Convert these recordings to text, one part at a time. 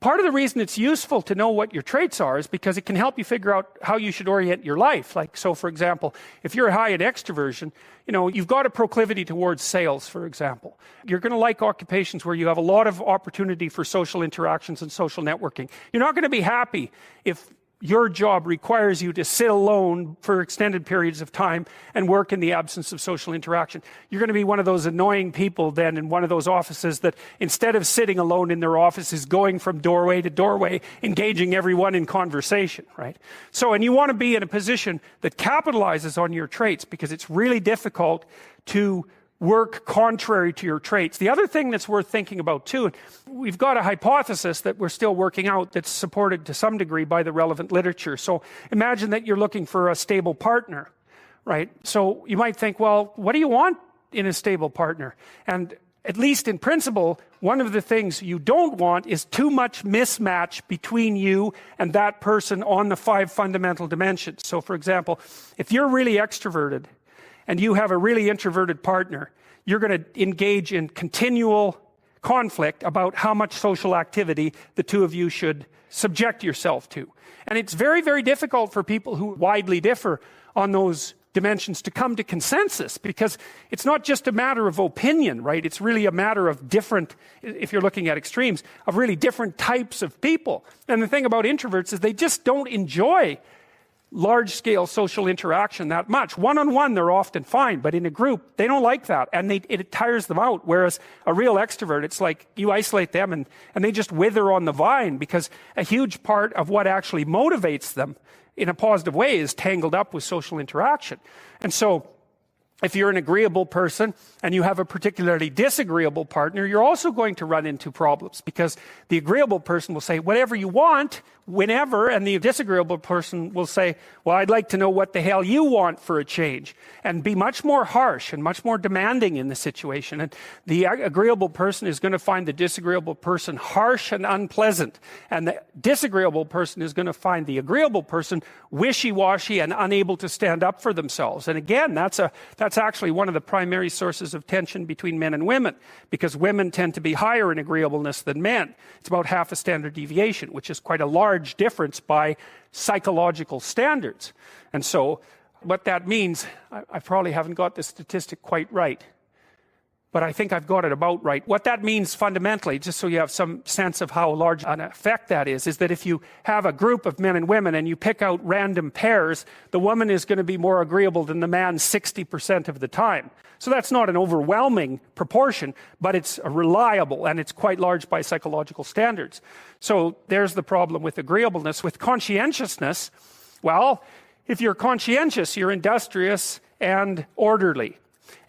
part of the reason it's useful to know what your traits are is because it can help you figure out how you should orient your life. Like, so for example, if you're high in extroversion, you've got a proclivity towards sales, for example. You're going to like occupations where you have a lot of opportunity for social interactions and social networking. You're not going to be happy if your job requires you to sit alone for extended periods of time and work in the absence of social interaction. You're going to be one of those annoying people then in one of those offices that instead of sitting alone in their office is going from doorway to doorway, engaging everyone in conversation, right? So, and you want to be in a position that capitalizes on your traits because it's really difficult to work contrary to your traits. The other thing that's worth thinking about too, we've got a hypothesis that we're still working out that's supported to some degree by the relevant literature. So imagine that you're looking for a stable partner, right? So you might think, well, what do you want in a stable partner? And at least in principle, one of the things you don't want is too much mismatch between you and that person on the 5 fundamental dimensions. So for example, if you're really extroverted and you have a really introverted partner, you're going to engage in continual conflict about how much social activity the two of you should subject yourself to. And it's very, very difficult for people who widely differ on those dimensions to come to consensus, because it's not just a matter of opinion, right? It's really a matter of different, if you're looking at extremes, of really different types of people. And the thing about introverts is they just don't enjoy large-scale social interaction that much. One-on-one, they're often fine, but in a group, they don't like that, and it tires them out. Whereas a real extrovert, it's like you isolate them, and they just wither on the vine, because a huge part of what actually motivates them in a positive way is tangled up with social interaction. And so, if you're an agreeable person and you have a particularly disagreeable partner, you're also going to run into problems, because the agreeable person will say whatever you want, whenever, and the disagreeable person will say, well, I'd like to know what the hell you want for a change, and be much more harsh and much more demanding in the situation. And the agreeable person is going to find the disagreeable person harsh and unpleasant, and the disagreeable person is going to find the agreeable person wishy-washy and unable to stand up for themselves. And again, that's actually one of the primary sources of tension between men and women, because women tend to be higher in agreeableness than men. It's about half a standard deviation, which is quite a large difference by psychological standards. And so what that means, I probably haven't got the statistic quite right, but I think I've got it about right. What that means fundamentally, just so you have some sense of how large an effect that is that if you have a group of men and women and you pick out random pairs, the woman is going to be more agreeable than the man 60% of the time. So that's not an overwhelming proportion, but it's reliable, and it's quite large by psychological standards. So there's the problem with agreeableness. With conscientiousness, well, if you're conscientious, you're industrious and orderly.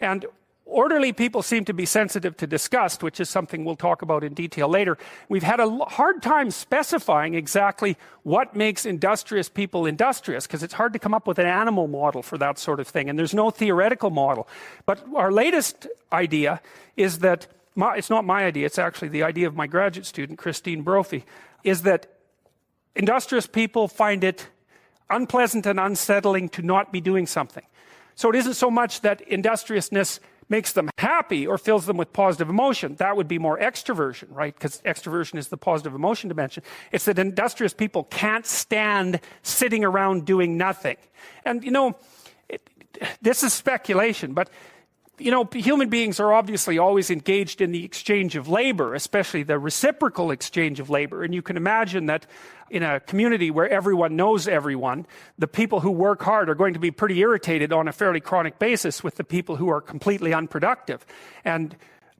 And orderly people seem to be sensitive to disgust, which is something we'll talk about in detail later. We've had a hard time specifying exactly what makes industrious people industrious, because it's hard to come up with an animal model for that sort of thing, and there's no theoretical model. But our latest idea is that, it's not my idea, it's actually the idea of my graduate student, Christine Brophy, is that industrious people find it unpleasant and unsettling to not be doing something. So it isn't so much that industriousness makes them happy or fills them with positive emotion. That would be more extroversion, right? Because extroversion is the positive emotion dimension. It's that industrious people can't stand sitting around doing nothing. And, this is speculation, but, human beings are obviously always engaged in the exchange of labor, especially the reciprocal exchange of labor. And you can imagine that in a community where everyone knows everyone, the people who work hard are going to be pretty irritated on a fairly chronic basis with the people who are completely unproductive. And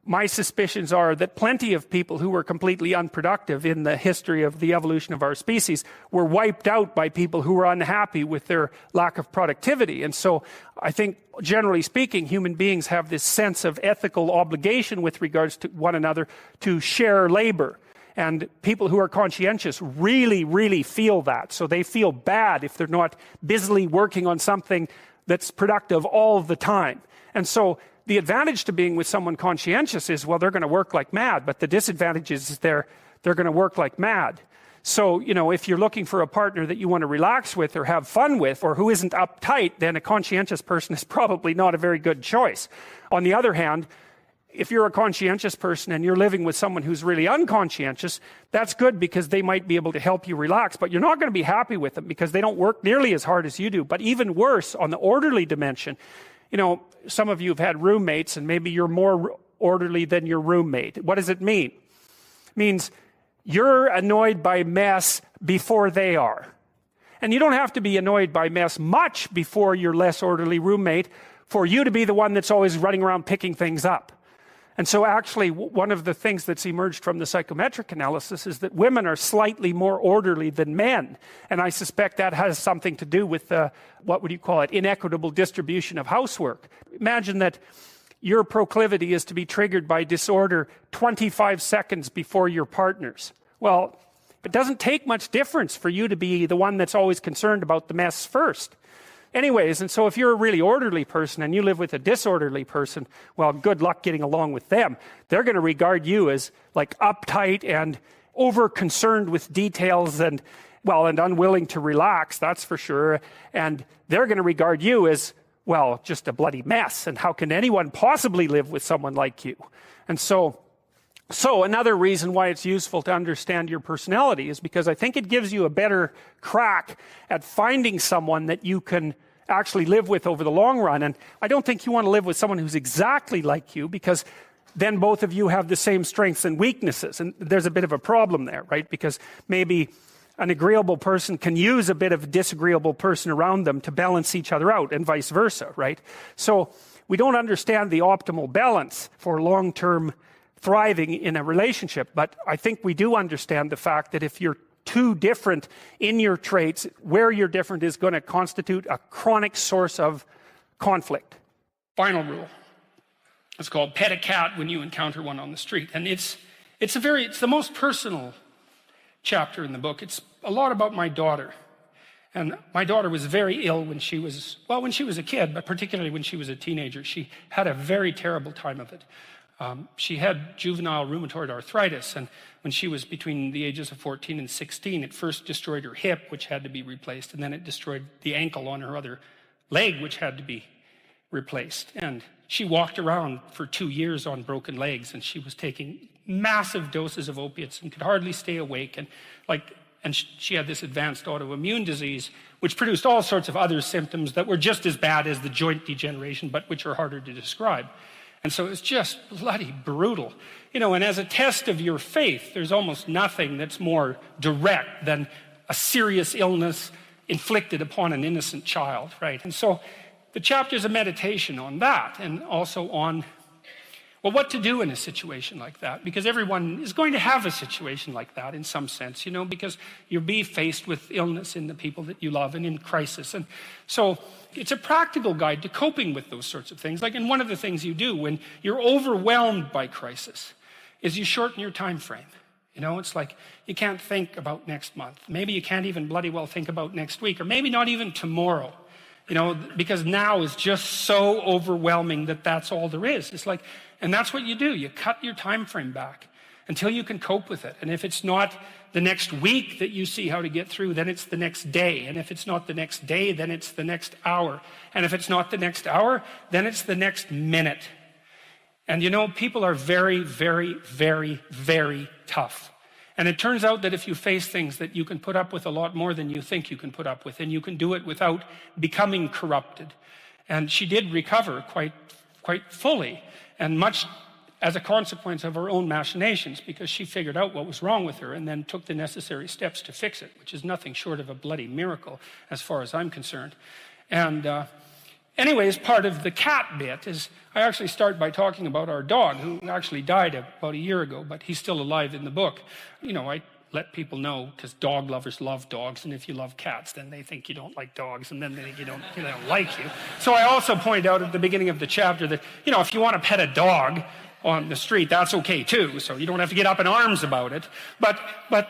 my suspicions are that plenty of people who were completely unproductive in the history of the evolution of our species were wiped out by people who were unhappy with their lack of productivity. And so I think, generally speaking, human beings have this sense of ethical obligation with regards to one another to share labor. And people who are conscientious really, really feel that. So they feel bad if they're not busily working on something that's productive all the time. And so the advantage to being with someone conscientious is, well, they're going to work like mad, but the disadvantage is they're going to work like mad. So, if you're looking for a partner that you want to relax with or have fun with, or who isn't uptight, then a conscientious person is probably not a very good choice. On the other hand, if you're a conscientious person and you're living with someone who's really unconscientious, that's good because they might be able to help you relax, but you're not going to be happy with them because they don't work nearly as hard as you do. But even worse, on the orderly dimension, you know, some of you have had roommates and maybe you're more orderly than your roommate. What does it mean? It means you're annoyed by mess before they are. And you don't have to be annoyed by mess much before your less orderly roommate for you to be the one that's always running around picking things up. And so actually, one of the things that's emerged from the psychometric analysis is that women are slightly more orderly than men. And I suspect that has something to do with what would you call it, inequitable distribution of housework. Imagine that your proclivity is to be triggered by disorder 25 seconds before your partner's. Well, it doesn't take much difference for you to be the one that's always concerned about the mess first. Anyways, and so if you're a really orderly person and you live with a disorderly person, well, good luck getting along with them. They're going to regard you as like uptight and over concerned with details and, well, and unwilling to relax, that's for sure. And they're going to regard you as, well, just a bloody mess. And how can anyone possibly live with someone like you? And so another reason why it's useful to understand your personality is because I think it gives you a better crack at finding someone that you can actually live with over the long run. And I don't think you want to live with someone who's exactly like you, because then both of you have the same strengths and weaknesses. And there's a bit of a problem there, right? Because maybe an agreeable person can use a bit of a disagreeable person around them to balance each other out, and vice versa, right? So we don't understand the optimal balance for long-term thriving in a relationship, but I think we do understand the fact that if you're too different in your traits, where you're different is going to constitute a chronic source of conflict. Final rule. It's called pet a cat when you encounter one on the street. And it's the most personal chapter in the book. It's a lot about my daughter. And my daughter was very ill when she was a kid, but particularly when she was a teenager. She had a very terrible time of it. She had juvenile rheumatoid arthritis, and when she was between the ages of 14 and 16, it first destroyed her hip, which had to be replaced, and then it destroyed the ankle on her other leg, which had to be replaced. And she walked around for 2 years on broken legs, and she was taking massive doses of opiates and could hardly stay awake. And she had this advanced autoimmune disease, which produced all sorts of other symptoms that were just as bad as the joint degeneration, but which are harder to describe. And so it's just bloody brutal. You know, and as a test of your faith, there's almost nothing that's more direct than a serious illness inflicted upon an innocent child, right? And so the chapter's a meditation on that, and also on, well, what to do in a situation like that, because everyone is going to have a situation like that in some sense, you know, because you'll be faced with illness in the people that you love and in crisis. And so it's a practical guide to coping with those sorts of things. And one of the things you do when you're overwhelmed by crisis is you shorten your time frame. You know, it's like you can't think about next month. Maybe you can't even bloody well think about next week, or maybe not even tomorrow. You know, because now is just so overwhelming that that's all there is. It's like, and that's what you do. You cut your time frame back until you can cope with it. And if it's not the next week that you see how to get through, then it's the next day. And if it's not the next day, then it's the next hour. And if it's not the next hour, then it's the next minute. And you know, people are very, very, very, very tough. And it turns out that if you face things that you can put up with a lot more than you think you can put up with, and you can do it without becoming corrupted. And she did recover quite fully, and much as a consequence of her own machinations, because she figured out what was wrong with her and then took the necessary steps to fix it, which is nothing short of a bloody miracle as far as I'm concerned. And anyways, part of the cat bit is I actually start by talking about our dog, who actually died about a year ago, but he's still alive in the book. You know, I let people know, because dog lovers love dogs, and if you love cats, then they think you don't like dogs, and then they think they don't like you. So I also point out at the beginning of the chapter that, you know, if you want to pet a dog on the street, that's okay too, so you don't have to get up in arms about it. But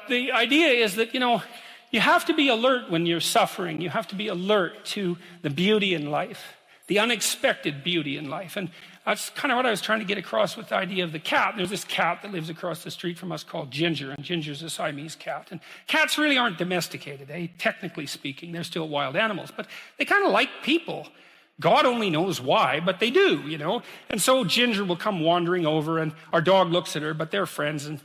the idea is that, you know, you have to be alert when you're suffering. You have to be alert to the beauty in life, the unexpected beauty in life. And that's kind of what I was trying to get across with the idea of the cat. There's this cat that lives across the street from us called Ginger, and Ginger's a Siamese cat. And cats really aren't domesticated, technically speaking. They're still wild animals, but they kind of like people. God only knows why, but they do, And so Ginger will come wandering over, and our dog looks at her, but they're friends, and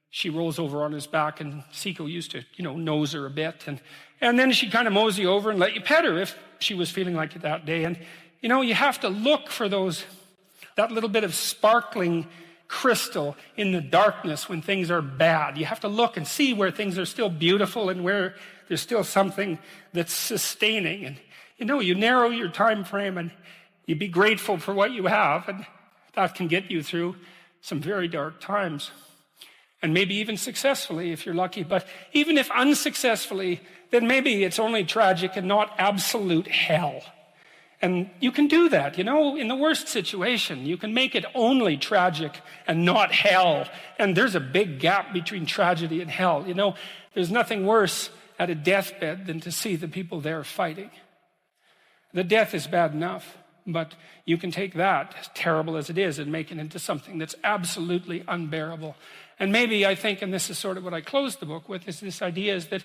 she rolls over on his back, and Seiko used to, nose her a bit. And then she'd kind of mosey over and let you pet her if she was feeling like it that day. And, you have to look for that little bit of sparkling crystal in the darkness when things are bad. You have to look and see where things are still beautiful and where there's still something that's sustaining. And, you narrow your time frame and you be grateful for what you have, and that can get you through some very dark times. And maybe even successfully if you're lucky. But even if unsuccessfully, then maybe it's only tragic and not absolute hell. And you can do that, in the worst situation. You can make it only tragic and not hell. And there's a big gap between tragedy and hell. There's nothing worse at a deathbed than to see the people there fighting. The death is bad enough, but you can take that, as terrible as it is, and make it into something that's absolutely unbearable. And maybe I think, and this is sort of what I closed the book with, is this idea is that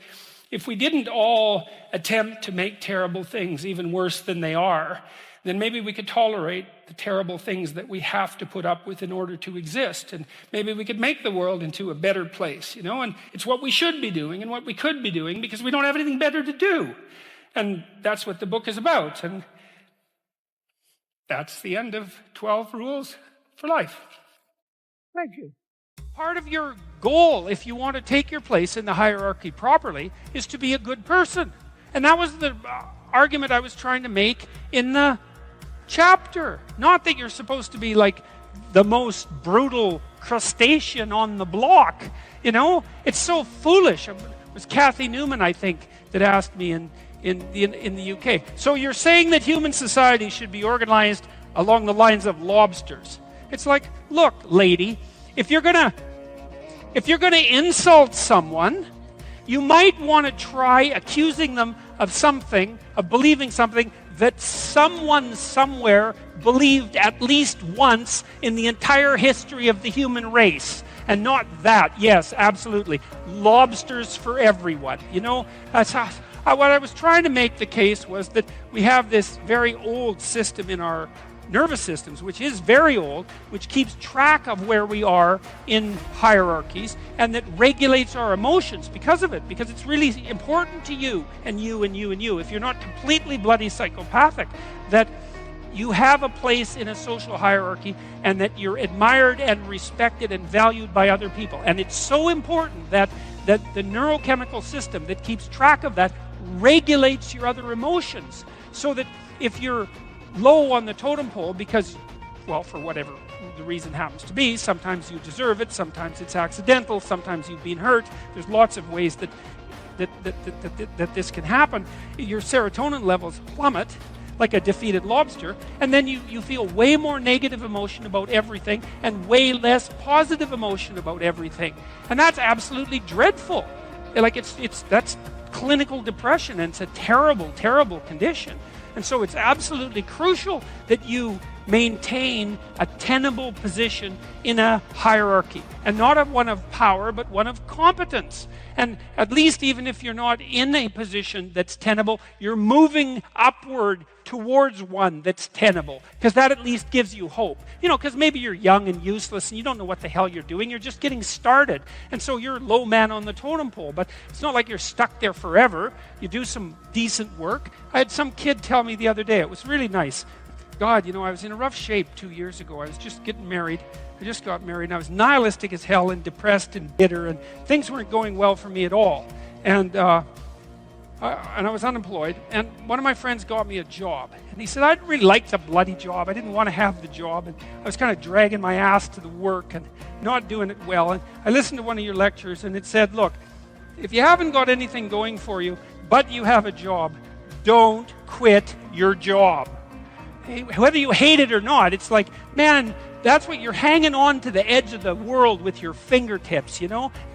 if we didn't all attempt to make terrible things even worse than they are, then maybe we could tolerate the terrible things that we have to put up with in order to exist. And maybe we could make the world into a better place, And it's what we should be doing and what we could be doing because we don't have anything better to do. And that's what the book is about. And that's the end of 12 Rules for Life. Thank you. Part of your goal, if you want to take your place in the hierarchy properly, is to be a good person. And that was the argument I was trying to make in the chapter. Not that you're supposed to be like the most brutal crustacean on the block. It's so foolish. It was Kathy Newman, I think, that asked me in the UK. So you're saying that human society should be organized along the lines of lobsters. It's like, look, lady, if you're gonna insult someone, you might want to try accusing them of something, of believing something that someone somewhere believed at least once in the entire history of the human race. And not that. Yes, absolutely. Lobsters for everyone. That's how. What I was trying to make the case was that we have this very old system in our nervous systems, which is very old, which keeps track of where we are in hierarchies, and that regulates our emotions because of it, because it's really important to you and you and you and you. If you're not completely bloody psychopathic, that you have a place in a social hierarchy and that you're admired and respected and valued by other people. And it's so important that the neurochemical system that keeps track of that regulates your other emotions, so that if you're low on the totem pole because, well, for whatever the reason happens to be, sometimes you deserve it, sometimes it's accidental, sometimes you've been hurt, there's lots of ways that this can happen, your serotonin levels plummet like a defeated lobster, and then you feel way more negative emotion about everything and way less positive emotion about everything. And that's absolutely dreadful. Like that's clinical depression, and it's a terrible, terrible condition. And so it's absolutely crucial that you maintain a tenable position in a hierarchy, and not one of power, but one of competence. And at least even if you're not in a position that's tenable, you're moving upward towards one that's tenable, because that at least gives you hope. Because maybe you're young and useless and you don't know what the hell you're doing. You're just getting started. And so you're low man on the totem pole, but it's not like you're stuck there forever. You do some decent work. I had some kid tell me the other day, it was really nice. God, I was in a rough shape 2 years ago. I was just getting married. I just got married, and I was nihilistic as hell and depressed and bitter, and things weren't going well for me at all. And I was unemployed, and one of my friends got me a job. And he said, I didn't really like the bloody job. I didn't want to have the job, and I was kind of dragging my ass to the work and not doing it well. And I listened to one of your lectures, and it said, look, if you haven't got anything going for you, but you have a job, don't quit your job. Whether you hate it or not, it's like, man, that's what you're hanging on to the edge of the world with your fingertips,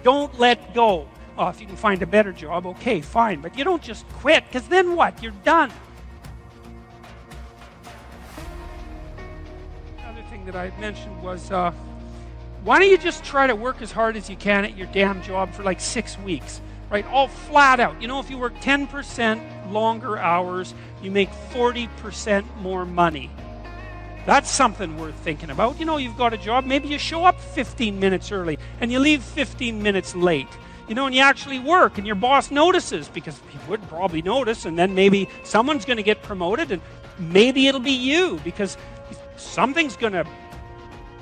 Don't let go. Oh, if you can find a better job, okay, fine. But you don't just quit, because then what? You're done. Another thing that I mentioned was, why don't you just try to work as hard as you can at your damn job for like 6 weeks? right? All flat out. You know, if you work 10% longer hours, you make 40% more money. That's something worth thinking about. You know, you've got a job, maybe you show up 15 minutes early and you leave 15 minutes late. You know, and you actually work and your boss notices, because he would probably notice, and then maybe someone's going to get promoted, and maybe it'll be you, because something's going to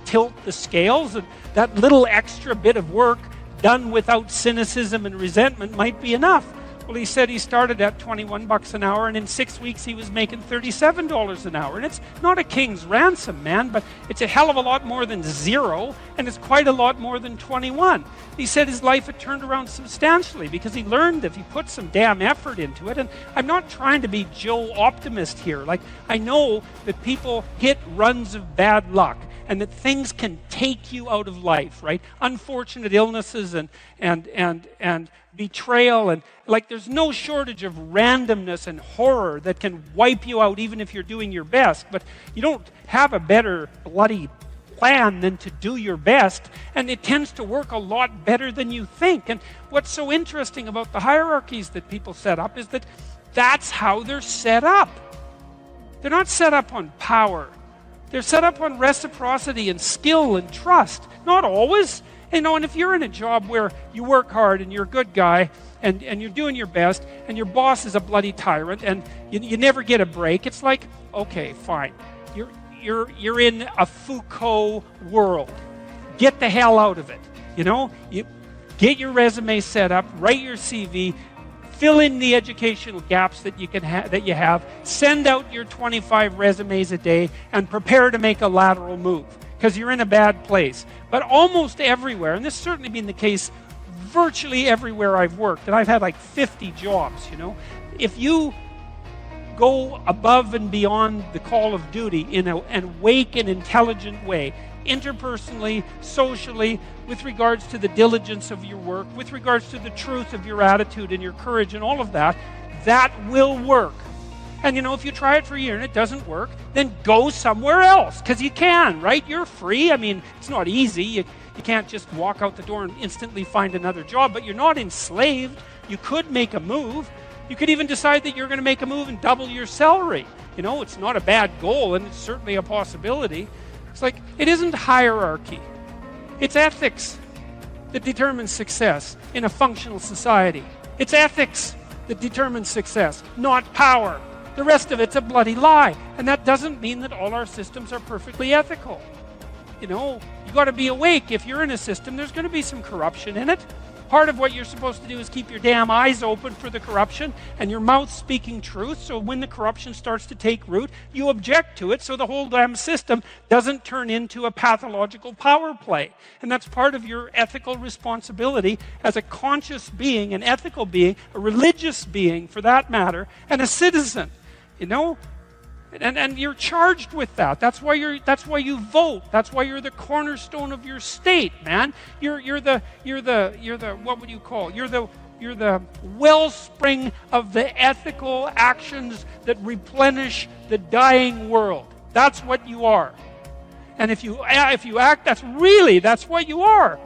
tilt the scales, and that little extra bit of work done without cynicism and resentment might be enough. Well, he said he started at 21 bucks an hour, and in 6 weeks he was making $37 an hour. And it's not a king's ransom, man, but it's a hell of a lot more than zero, and it's quite a lot more than 21. He said his life had turned around substantially because he learned if he put some damn effort into it. And I'm not trying to be Joe Optimist here. Like, I know that people hit runs of bad luck, and that things can take you out of life, right? Unfortunate illnesses and betrayal, and like, there's no shortage of randomness and horror that can wipe you out even if you're doing your best. But you don't have a better bloody plan than to do your best, and it tends to work a lot better than you think. And what's so interesting about the hierarchies that people set up is that that's how they're set up. They're not set up on power. They're set up on reciprocity and skill and trust. Not always. You know, and if you're in a job where you work hard and you're a good guy and you're doing your best and your boss is a bloody tyrant and you never get a break, it's like, okay, fine. You're in a Foucault world. Get the hell out of it. You know, you get your resume set up, write your CV, fill in the educational gaps that you have, send out your 25 resumes a day, and prepare to make a lateral move, because you're in a bad place. But almost everywhere, and this has certainly been the case virtually everywhere I've worked, and I've had like 50 jobs, you know, if you go above and beyond the call of duty in an awake and intelligent way, interpersonally, socially, with regards to the diligence of your work, with regards to the truth of your attitude and your courage and all of that, that will work. And you know, if you try it for a year and it doesn't work, then go somewhere else, because you can, right? You're free. I mean, it's not easy. You can't just walk out the door and instantly find another job, but you're not enslaved. You could make a move. You could even decide that you're going to make a move and double your salary. You know, it's not a bad goal, and it's certainly a possibility. It's like, it isn't hierarchy. It's ethics that determines success in a functional society. It's ethics that determines success, not power. The rest of it's a bloody lie. And that doesn't mean that all our systems are perfectly ethical. You know, you got to be awake. If you're in a system, there's going to be some corruption in it. Part of what you're supposed to do is keep your damn eyes open for the corruption and your mouth speaking truth, so when the corruption starts to take root, you object to it so the whole damn system doesn't turn into a pathological power play. And that's part of your ethical responsibility as a conscious being, an ethical being, a religious being for that matter, and a citizen, you know? And you're charged with that. That's why you vote. That's why you're the cornerstone of your state, man. You're the what would you call? You're the wellspring of the ethical actions that replenish the dying world. That's what you are. And if you act, that's what you are.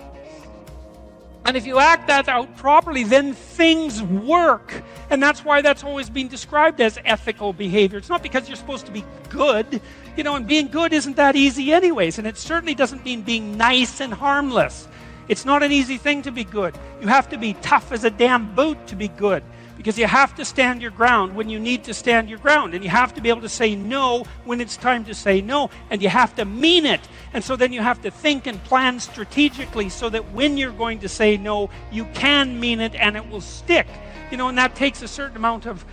And if you act that out properly, then things work. And that's why that's always been described as ethical behavior. It's not because you're supposed to be good, you know, and being good isn't that easy anyways. And it certainly doesn't mean being nice and harmless. It's not an easy thing to be good. You have to be tough as a damn boot to be good, because you have to stand your ground when you need to stand your ground, and you have to be able to say no when it's time to say no, and you have to mean it. And so then you have to think and plan strategically so that when you're going to say no, you can mean it and it will stick. You know, and that takes a certain amount of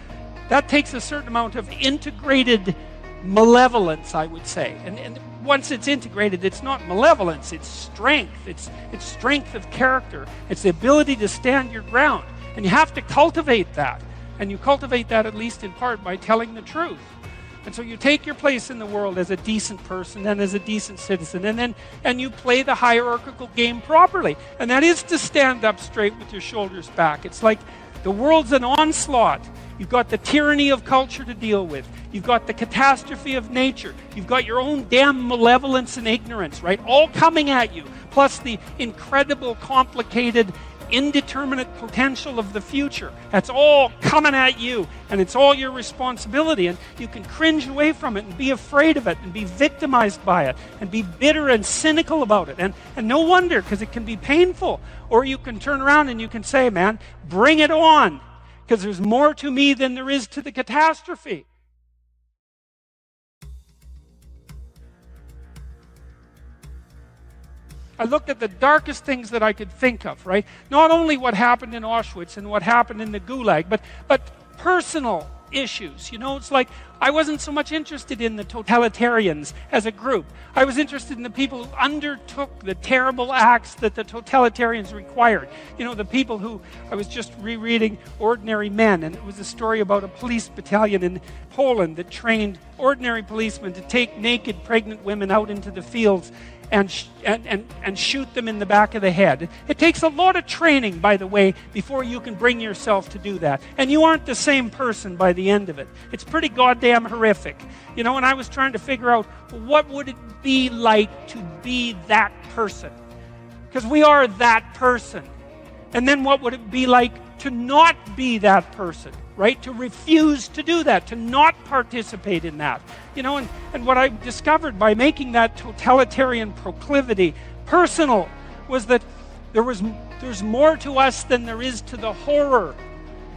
integrated malevolence, I would say. And once it's integrated, it's not malevolence, it's strength. It's strength of character. It's the ability to stand your ground. And you have to cultivate that. And you cultivate that at least in part by telling the truth. And so you take your place in the world as a decent person and as a decent citizen, and you play the hierarchical game properly. And that is to stand up straight with your shoulders back. It's like the world's an onslaught. You've got the tyranny of culture to deal with. You've got the catastrophe of nature. You've got your own damn malevolence and ignorance, right? All coming at you. Plus the incredible, complicated indeterminate potential of the future. That's all coming at you, and it's all your responsibility, and you can cringe away from it and be afraid of it and be victimized by it and be bitter and cynical about it. And no wonder, because it can be painful. Or you can turn around and you can say, man, bring it on, because there's more to me than there is to the catastrophe. I looked at the darkest things that I could think of, right? Not only what happened in Auschwitz and what happened in the Gulag, but personal issues. You know, it's like I wasn't so much interested in the totalitarians as a group. I was interested in the people who undertook the terrible acts that the totalitarians required. You know, the people who, I was just rereading Ordinary Men, and it was a story about a police battalion in Poland that trained ordinary policemen to take naked pregnant women out into the fields and shoot them in the back of the head. It takes a lot of training, by the way, before you can bring yourself to do that. And you aren't the same person by the end of it. It's pretty goddamn horrific. You know, and I was trying to figure out, what would it be like to be that person? Because we are that person. And then what would it be like to not be that person, right? To refuse to do that, to not participate in that. You know, and what I discovered by making that totalitarian proclivity personal was that there's more to us than there is to the horror.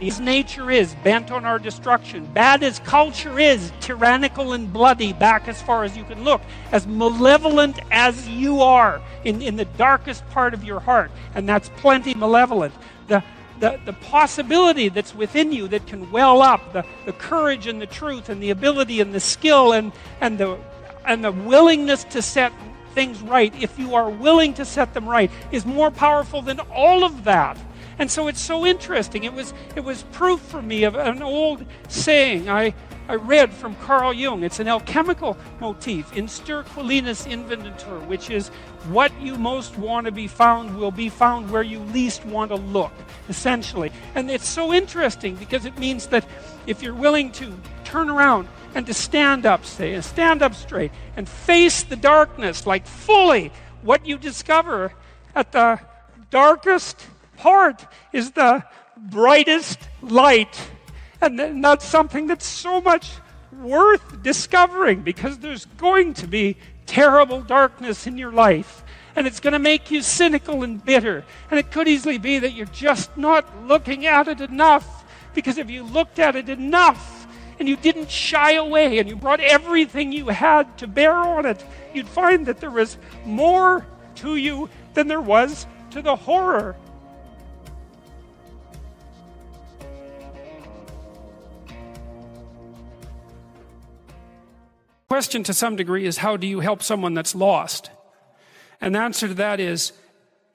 As nature is bent on our destruction, bad as culture is, tyrannical and bloody back as far as you can look, as malevolent as you are in the darkest part of your heart, and that's plenty malevolent. The possibility that's within you that can well up, the courage and the truth and the ability and the skill and the willingness to set things right, if you are willing to set them right, is more powerful than all of that. And so it's so interesting. It was proof for me of an old saying I read from Carl Jung. It's an alchemical motif, in stir qualinus inventur, which is what you most want to be found will be found where you least want to look, essentially. And it's so interesting because it means that if you're willing to turn around and to stand up straight and face the darkness like fully, what you discover at the darkest part is the brightest light. And that's something that's so much worth discovering, because there's going to be terrible darkness in your life. And it's going to make you cynical and bitter. And it could easily be that you're just not looking at it enough. Because if you looked at it enough and you didn't shy away and you brought everything you had to bear on it, you'd find that there was more to you than there was to the horror. Question to some degree is, how do you help someone that's lost? And the answer to that is,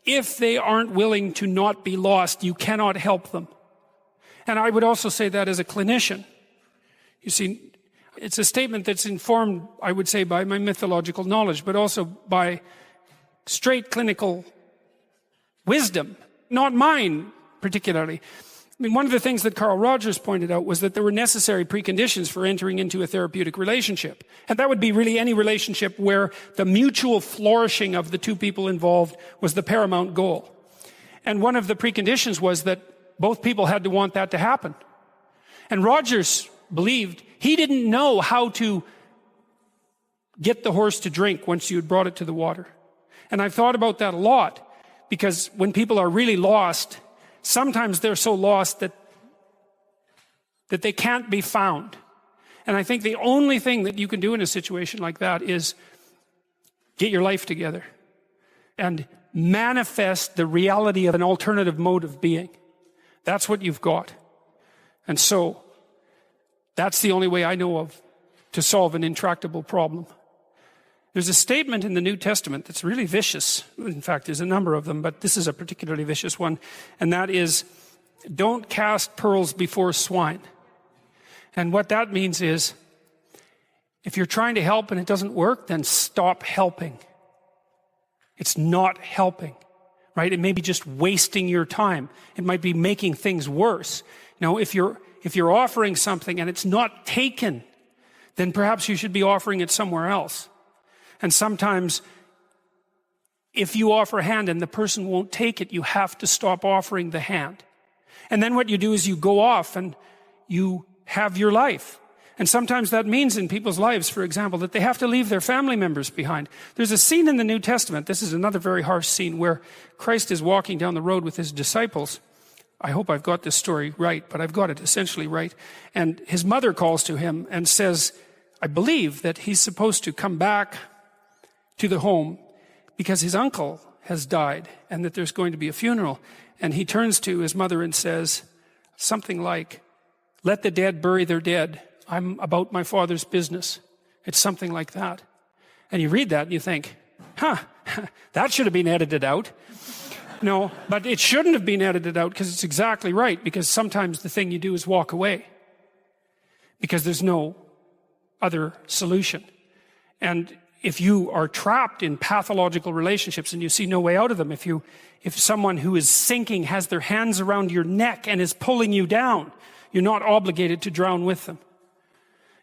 if they aren't willing to not be lost, you cannot help them. And I would also say that as a clinician. You see, it's a statement that's informed, I would say, by my mythological knowledge, but also by straight clinical wisdom, not mine particularly. I mean, one of the things that Carl Rogers pointed out was that there were necessary preconditions for entering into a therapeutic relationship. And that would be really any relationship where the mutual flourishing of the two people involved was the paramount goal. And one of the preconditions was that both people had to want that to happen. And Rogers believed he didn't know how to get the horse to drink once you had brought it to the water. And I've thought about that a lot, because when people are really lost, sometimes they're so lost that they can't be found. And I think the only thing that you can do in a situation like that is get your life together and manifest the reality of an alternative mode of being. That's what you've got. And so that's the only way I know of to solve an intractable problem. There's a statement in the New Testament that's really vicious. In fact, there's a number of them, but this is a particularly vicious one. And that is, don't cast pearls before swine. And what that means is, if you're trying to help and it doesn't work, then stop helping. It's not helping, right? It may be just wasting your time. It might be making things worse. You know, if you're offering something and it's not taken, then perhaps you should be offering it somewhere else. And sometimes if you offer a hand and the person won't take it, you have to stop offering the hand. And then what you do is you go off and you have your life. And sometimes that means in people's lives, for example, that they have to leave their family members behind. There's a scene in the New Testament, this is another very harsh scene, where Christ is walking down the road with his disciples. I hope I've got this story right, but I've got it essentially right. And his mother calls to him and says, I believe that he's supposed to come back to the home because his uncle has died and that there's going to be a funeral. And he turns to his mother and says something like, let the dead bury their dead. I'm about my Father's business. It's something like that. And you read that and you think, that should have been edited out. No, but it shouldn't have been edited out because it's exactly right. Because sometimes the thing you do is walk away because there's no other solution. And if you are trapped in pathological relationships and you see no way out of them, if someone who is sinking has their hands around your neck and is pulling you down, you're not obligated to drown with them.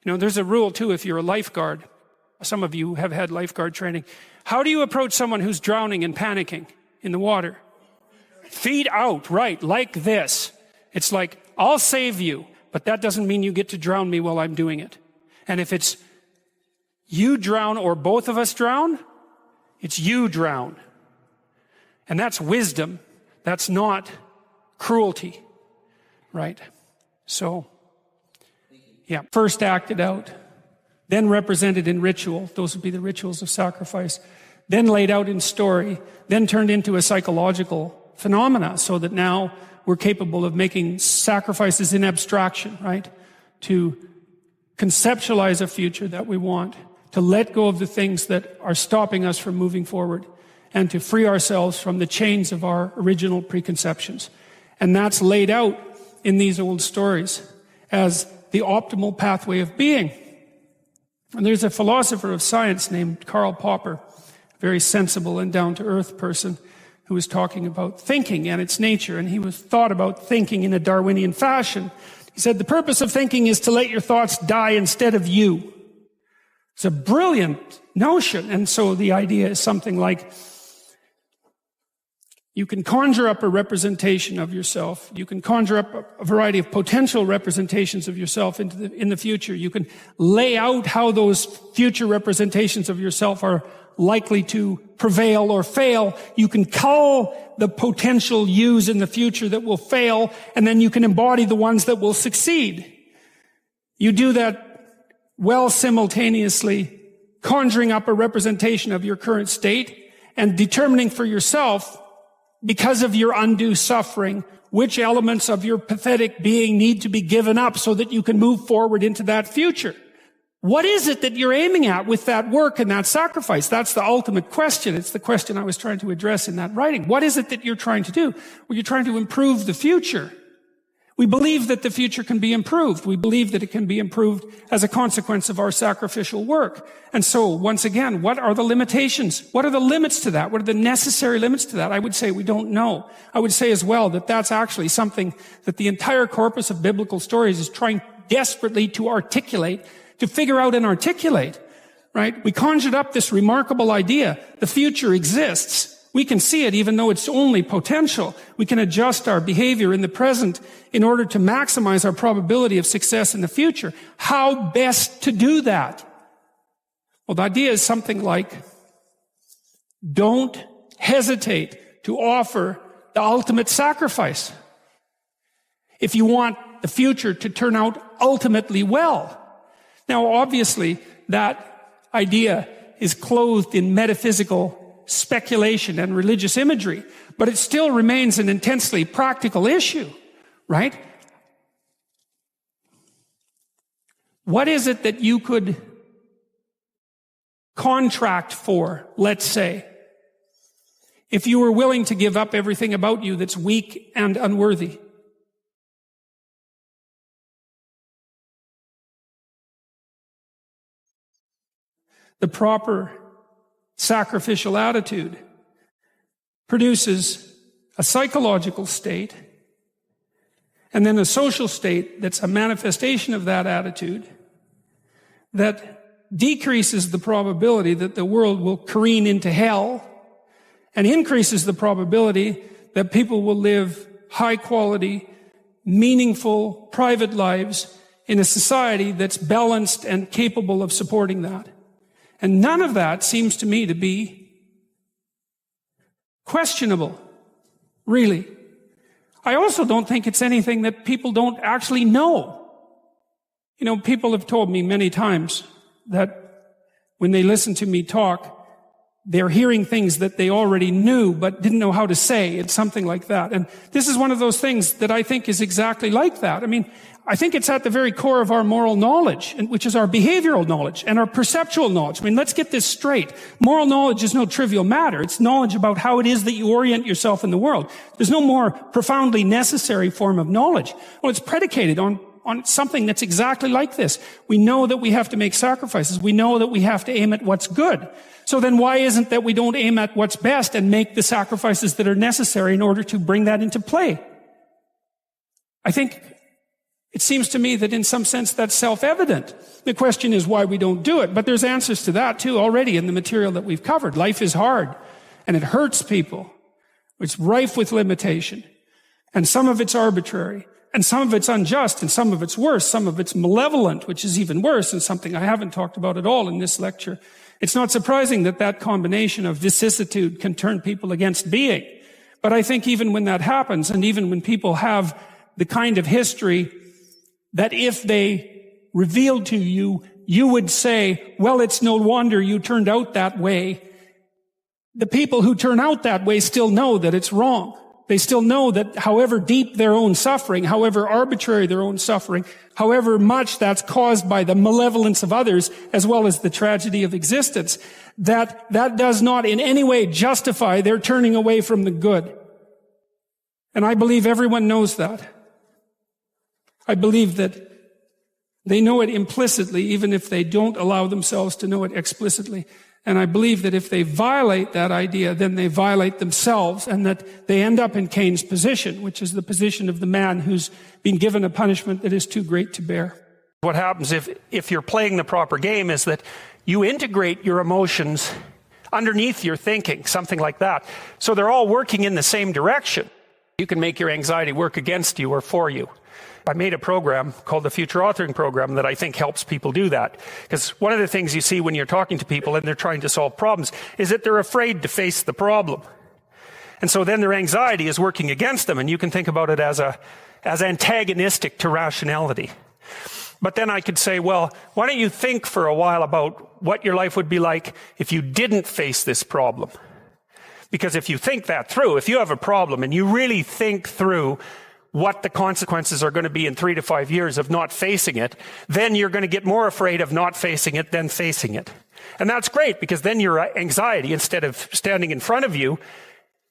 You know, there's a rule too if you're a lifeguard. Some of you have had lifeguard training. How do you approach someone who's drowning and panicking in the water? Feet out, right, like this. It's like, I'll save you, but that doesn't mean you get to drown me while I'm doing it. And if it's you drown or both of us drown, it's you drown. And that's wisdom. That's not cruelty, right? So, yeah, first acted out, then represented in ritual. Those would be the rituals of sacrifice. Then laid out in story, then turned into a psychological phenomena so that now we're capable of making sacrifices in abstraction, right? To conceptualize a future that we want, to let go of the things that are stopping us from moving forward, and to free ourselves from the chains of our original preconceptions. And that's laid out in these old stories as the optimal pathway of being. And there's a philosopher of science named Karl Popper, a very sensible and down-to-earth person, who was talking about thinking and its nature, and he was thought about thinking in a Darwinian fashion. He said, the purpose of thinking is to let your thoughts die instead of you. It's a brilliant notion. And so the idea is something like, you can conjure up a representation of yourself. You can conjure up a variety of potential representations of yourself in the future. You can lay out how those future representations of yourself are likely to prevail or fail. You can cull the potential yous in the future that will fail, and then you can embody the ones that will succeed. You do that well simultaneously, conjuring up a representation of your current state and determining for yourself, because of your undue suffering, which elements of your pathetic being need to be given up so that you can move forward into that future. What is it that you're aiming at with that work and that sacrifice? That's the ultimate question. It's the question I was trying to address in that writing. What is it that you're trying to do? Well, you're trying to improve the future. We believe that the future can be improved. We believe that it can be improved as a consequence of our sacrificial work. And so, once again, what are the limitations? What are the limits to that? What are the necessary limits to that? I would say we don't know. I would say as well that that's actually something that the entire corpus of biblical stories is trying desperately to articulate, to figure out and articulate, right? We conjured up this remarkable idea. The future exists. We can see it even though it's only potential. We can adjust our behavior in the present in order to maximize our probability of success in the future. How best to do that? Well, the idea is something like, don't hesitate to offer the ultimate sacrifice if you want the future to turn out ultimately well. Now, obviously, that idea is clothed in metaphysical speculation and religious imagery, but it still remains an intensely practical issue, right? What is it that you could contract for, let's say, if you were willing to give up everything about you that's weak and unworthy? The proper sacrificial attitude produces a psychological state and then a social state that's a manifestation of that attitude that decreases the probability that the world will careen into hell and increases the probability that people will live high quality, meaningful, private lives in a society that's balanced and capable of supporting that. And none of that seems to me to be questionable, really. I also don't think it's anything that people don't actually know. You know, people have told me many times that when they listen to me talk, they're hearing things that they already knew but didn't know how to say. It's something like that. And this is one of those things that I think is exactly like that. I mean, I think it's at the very core of our moral knowledge, which is our behavioral knowledge and our perceptual knowledge. I mean, let's get this straight. Moral knowledge is no trivial matter. It's knowledge about how it is that you orient yourself in the world. There's no more profoundly necessary form of knowledge. Well, it's predicated on something that's exactly like this. We know that we have to make sacrifices. We know that we have to aim at what's good. So then why isn't that we don't aim at what's best and make the sacrifices that are necessary in order to bring that into play? I think it seems to me that in some sense that's self-evident. The question is why we don't do it. But there's answers to that too already in the material that we've covered. Life is hard and it hurts people. It's rife with limitation. And some of it's arbitrary. And some of it's unjust, and some of it's worse. Some of it's malevolent, which is even worse, and something I haven't talked about at all in this lecture. It's not surprising that that combination of vicissitude can turn people against being. But I think even when that happens, and even when people have the kind of history that if they revealed to you, you would say, well, it's no wonder you turned out that way. The people who turn out that way still know that it's wrong. They still know that however deep their own suffering, however arbitrary their own suffering, however much that's caused by the malevolence of others, as well as the tragedy of existence, that does not in any way justify their turning away from the good. And I believe everyone knows that. I believe that they know it implicitly, even if they don't allow themselves to know it explicitly. And I believe that if they violate that idea, then they violate themselves, and that they end up in Cain's position, which is the position of the man who's been given a punishment that is too great to bear. What happens if you're playing the proper game is that you integrate your emotions underneath your thinking, something like that. So they're all working in the same direction. You can make your anxiety work against you or for you. I made a program called the Future Authoring Program that I think helps people do that. Because one of the things you see when you're talking to people and they're trying to solve problems is that they're afraid to face the problem. And so then their anxiety is working against them, and you can think about it as antagonistic to rationality. But then I could say, well, why don't you think for a while about what your life would be like if you didn't face this problem? Because if you think that through, if you have a problem and you really think through what the consequences are going to be in 3 to 5 years of not facing it, then you're going to get more afraid of not facing it than facing it. And that's great, because then your anxiety, instead of standing in front of you,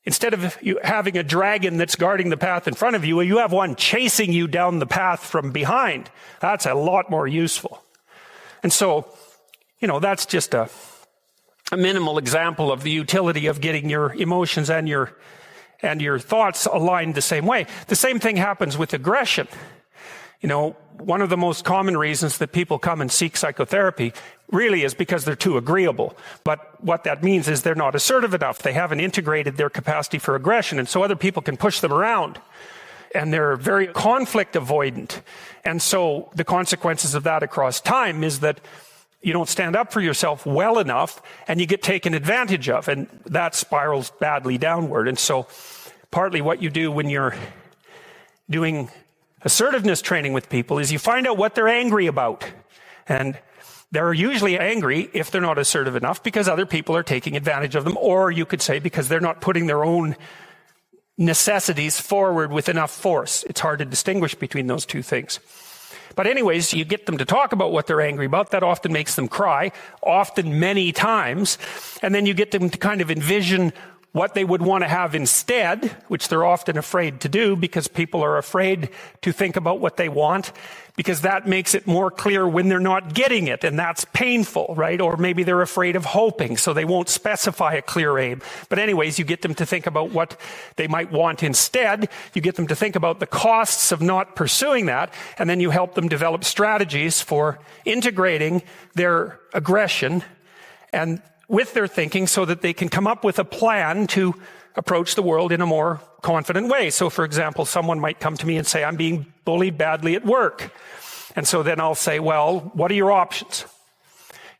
instead of you having a dragon that's guarding the path in front of you, you have one chasing you down the path from behind. That's a lot more useful. And so, that's just a minimal example of the utility of getting your emotions and your thoughts aligned the same way. The same thing happens with aggression. One of the most common reasons that people come and seek psychotherapy really is because they're too agreeable. But what that means is they're not assertive enough. They haven't integrated their capacity for aggression, and so other people can push them around. And they're very conflict avoidant. And so the consequences of that across time is that you don't stand up for yourself well enough, and you get taken advantage of, and that spirals badly downward. And so partly what you do when you're doing assertiveness training with people is you find out what they're angry about. And they're usually angry if they're not assertive enough because other people are taking advantage of them, or you could say because they're not putting their own necessities forward with enough force. It's hard to distinguish between those two things. But anyways, you get them to talk about what they're angry about. That often makes them cry, often many times. And then you get them to kind of envision what they would want to have instead, which they're often afraid to do because people are afraid to think about what they want, because that makes it more clear when they're not getting it, and that's painful, right? Or maybe they're afraid of hoping, so they won't specify a clear aim. But anyways, you get them to think about what they might want instead. You get them to think about the costs of not pursuing that, and then you help them develop strategies for integrating their aggression and with their thinking so that they can come up with a plan to approach the world in a more confident way. So, for example, someone might come to me and say, I'm being bullied badly at work. And so then I'll say, well, what are your options?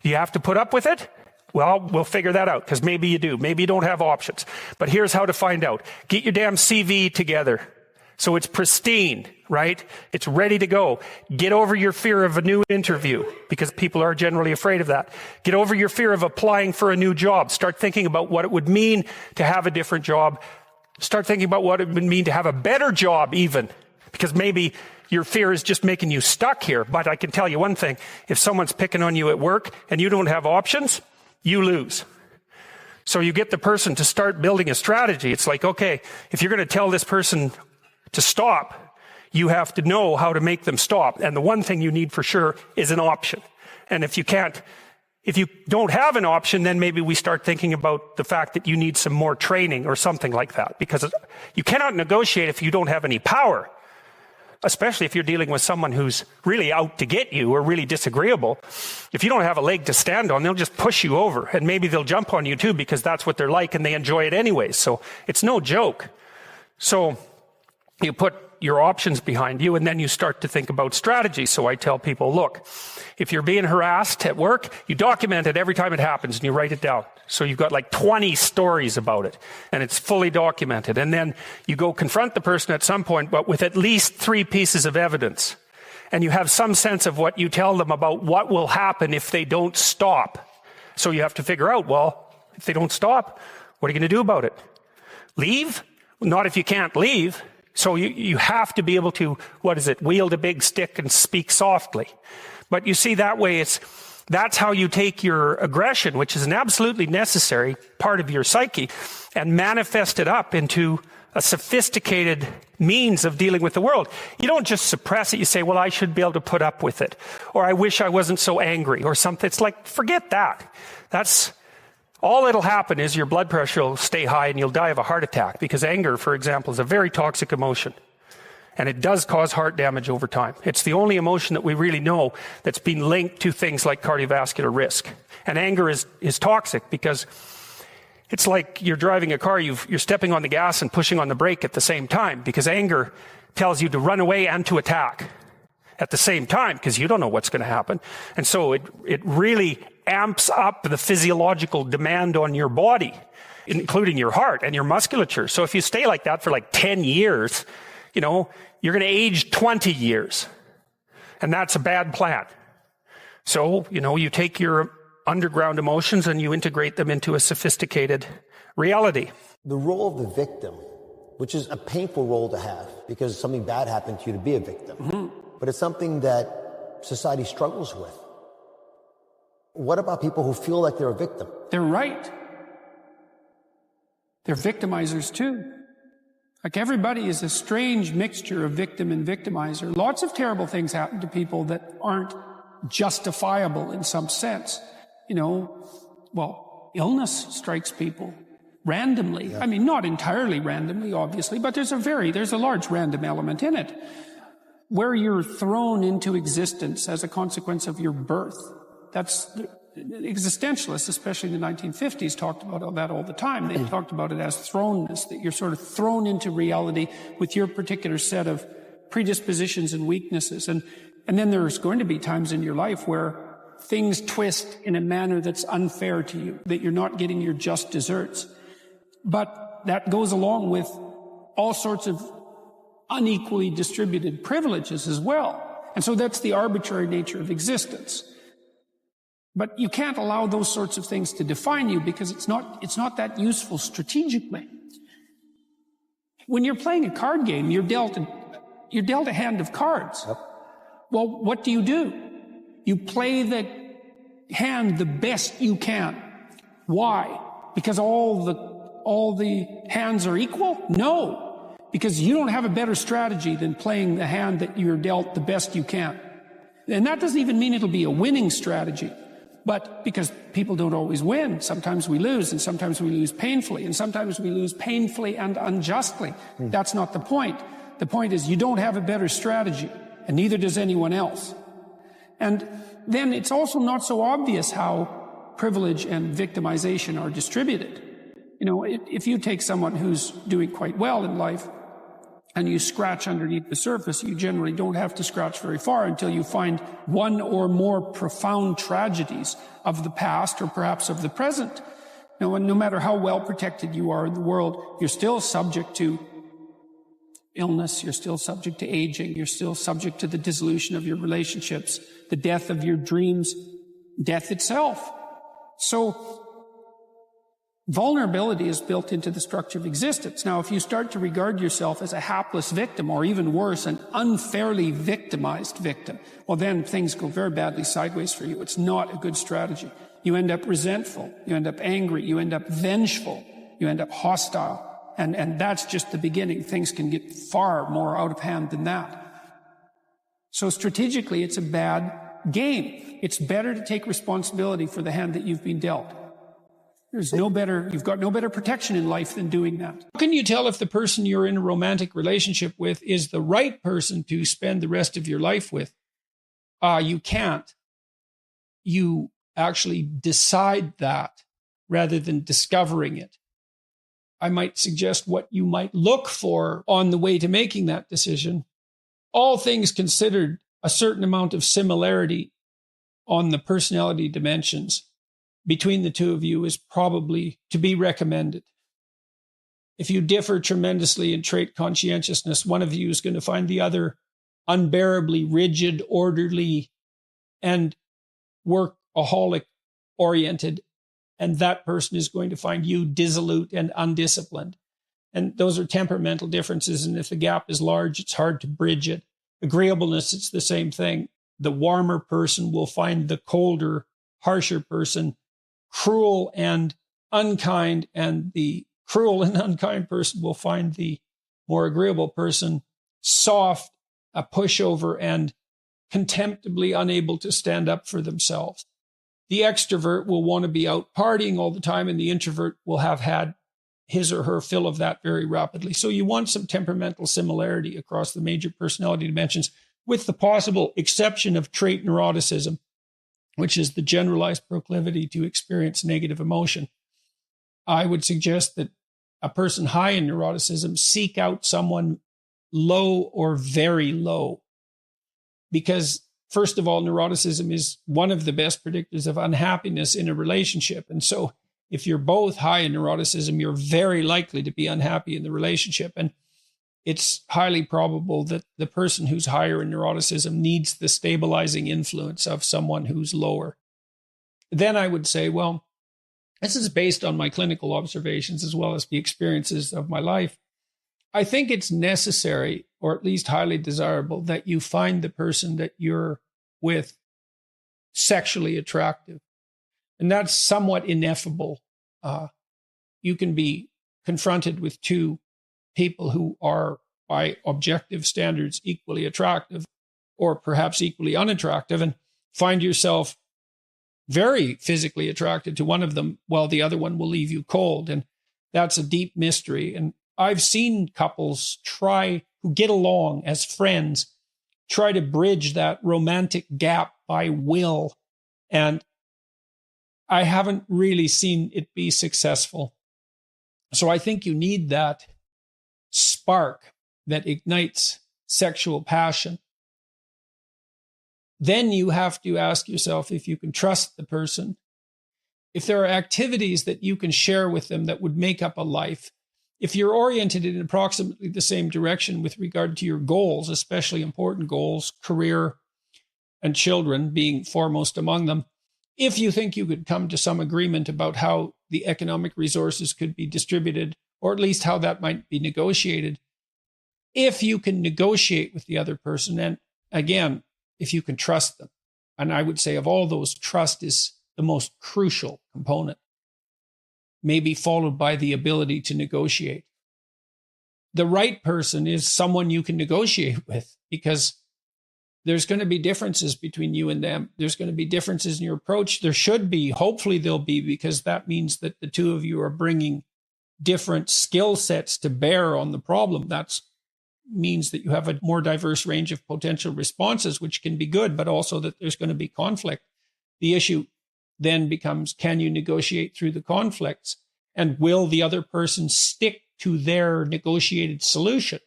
Do you have to put up with it? Well, we'll figure that out, because maybe you do. Maybe you don't have options. But here's how to find out. Get your damn CV together so it's pristine, right? It's ready to go. Get over your fear of a new interview, because people are generally afraid of that. Get over your fear of applying for a new job. Start thinking about what it would mean to have a different job. Start thinking about what it would mean to have a better job even, because maybe your fear is just making you stuck here. But I can tell you one thing. If someone's picking on you at work and you don't have options, you lose. So you get the person to start building a strategy. It's like, okay, if you're going to tell this person to stop, you have to know how to make them stop. And the one thing you need for sure is an option. And if you don't have an option, then maybe we start thinking about the fact that you need some more training or something like that. Because you cannot negotiate if you don't have any power, especially if you're dealing with someone who's really out to get you or really disagreeable. If you don't have a leg to stand on, they'll just push you over. And maybe they'll jump on you too, because that's what they're like and they enjoy it anyways. So it's no joke. So you put your options behind you, and then you start to think about strategy. So I tell people, look, if you're being harassed at work, you document it every time it happens and you write it down. So you've got like 20 stories about it, and it's fully documented. And then you go confront the person at some point, but with at least 3 pieces of evidence. And you have some sense of what you tell them about what will happen if they don't stop. So you have to figure out, well, if they don't stop, what are you going to do about it? Leave? Not if you can't leave. So you have to be able to, wield a big stick and speak softly. But you see, that way that's how you take your aggression, which is an absolutely necessary part of your psyche, and manifest it up into a sophisticated means of dealing with the world. You don't just suppress it. You say, well, I should be able to put up with it. Or I wish I wasn't so angry or something. It's like, forget that. All that'll happen is your blood pressure will stay high and you'll die of a heart attack, because anger, for example, is a very toxic emotion. And it does cause heart damage over time. It's the only emotion that we really know that's been linked to things like cardiovascular risk. And anger is toxic, because it's like you're driving a car, you're stepping on the gas and pushing on the brake at the same time, because anger tells you to run away and to attack at the same time, because you don't know what's going to happen. And so it really amps up the physiological demand on your body, including your heart and your musculature. So if you stay like that for like 10 years, you're going to age 20 years. And that's a bad plan. So, you take your underground emotions and you integrate them into a sophisticated reality. The role of the victim, which is a painful role to have, because something bad happened to you to be a victim. Mm-hmm. But it's something that society struggles with. What about people who feel like they're a victim? They're right. They're victimizers too. Like, everybody is a strange mixture of victim and victimizer. Lots of terrible things happen to people that aren't justifiable in some sense. Illness strikes people randomly. Yeah. I mean, not entirely randomly, obviously, but there's a large random element in it, where you're thrown into existence as a consequence of your birth. That's existentialists, especially in the 1950s, talked about that all the time. They talked about it as thrownness, that you're sort of thrown into reality with your particular set of predispositions and weaknesses. And then there's going to be times in your life where things twist in a manner that's unfair to you, that you're not getting your just desserts. But that goes along with all sorts of unequally distributed privileges as well. And so that's the arbitrary nature of existence. But you can't allow those sorts of things to define you, because it's not that useful strategically. When you're playing a card game, you're dealt a hand of cards. Yep. Well, what do? You play the hand the best you can. Why? Because all the hands are equal? No. Because you don't have a better strategy than playing the hand that you're dealt the best you can. And that doesn't even mean it'll be a winning strategy. But because people don't always win, sometimes we lose, and sometimes we lose painfully, and sometimes we lose painfully and unjustly. That's not the point. The point is, you don't have a better strategy, and neither does anyone else. And then it's also not so obvious how privilege and victimization are distributed. You know, if you take someone who's doing quite well in life and you scratch underneath the surface, you generally don't have to scratch very far until you find one or more profound tragedies of the past or perhaps of the present. You know, and no matter how well protected you are in the world, you're still subject to illness, you're still subject to aging, you're still subject to the dissolution of your relationships, the death of your dreams, death itself. So vulnerability is built into the structure of existence. Now, if you start to regard yourself as a hapless victim, or even worse, an unfairly victimized victim, well, then things go very badly sideways for you. It's not a good strategy. You end up resentful, you end up angry, you end up vengeful, you end up hostile. And that's just the beginning. Things can get far more out of hand than that. So strategically, it's a bad game. It's better to take responsibility for the hand that you've been dealt. You've got no better protection in life than doing that. How can you tell if the person you're in a romantic relationship with is the right person to spend the rest of your life with? You can't. You actually decide that rather than discovering it. I might suggest what you might look for on the way to making that decision. All things considered, a certain amount of similarity on the personality dimensions between the two of you is probably to be recommended. If you differ tremendously in trait conscientiousness, one of you is going to find the other unbearably rigid, orderly, and workaholic-oriented, and that person is going to find you dissolute and undisciplined. And those are temperamental differences, and if the gap is large, it's hard to bridge it. Agreeableness, it's the same thing. The warmer person will find the colder, harsher person cruel and unkind, and the cruel and unkind person will find the more agreeable person soft, a pushover, and contemptibly unable to stand up for themselves. The extrovert will want to be out partying all the time, and the introvert will have had his or her fill of that very rapidly. So you want some temperamental similarity across the major personality dimensions, with the possible exception of trait neuroticism, which is the generalized proclivity to experience negative emotion. I would suggest that a person high in neuroticism seek out someone low or very low, because first of all, neuroticism is one of the best predictors of unhappiness in a relationship. And so if you're both high in neuroticism, you're very likely to be unhappy in the relationship. And it's highly probable that the person who's higher in neuroticism needs the stabilizing influence of someone who's lower. Then I would say, well, this is based on my clinical observations as well as the experiences of my life. I think it's necessary, or at least highly desirable, that you find the person that you're with sexually attractive. And that's somewhat ineffable. You can be confronted with two people who are, by objective standards, equally attractive or perhaps equally unattractive, and find yourself very physically attracted to one of them while the other one will leave you cold. And that's a deep mystery. And I've seen couples who get along as friends, try to bridge that romantic gap by will. And I haven't really seen it be successful. So I think you need that spark that ignites sexual passion. Then you have to ask yourself if you can trust the person, if there are activities that you can share with them that would make up a life. If you're oriented in approximately the same direction with regard to your goals, especially important goals, career and children being foremost among them, if you think you could come to some agreement about how the economic resources could be distributed, or at least how that might be negotiated, if you can negotiate with the other person, and again, if you can trust them. And I would say of all those, trust is the most crucial component, maybe followed by the ability to negotiate. The right person is someone you can negotiate with, because there's going to be differences between you and them. There's going to be differences in your approach. There should be, hopefully there'll be, because that means that the two of you are bringing different skill sets to bear on the problem. That means that you have a more diverse range of potential responses, which can be good, but also that there's going to be conflict. The issue then becomes, can you negotiate through the conflicts? And will the other person stick to their negotiated solution?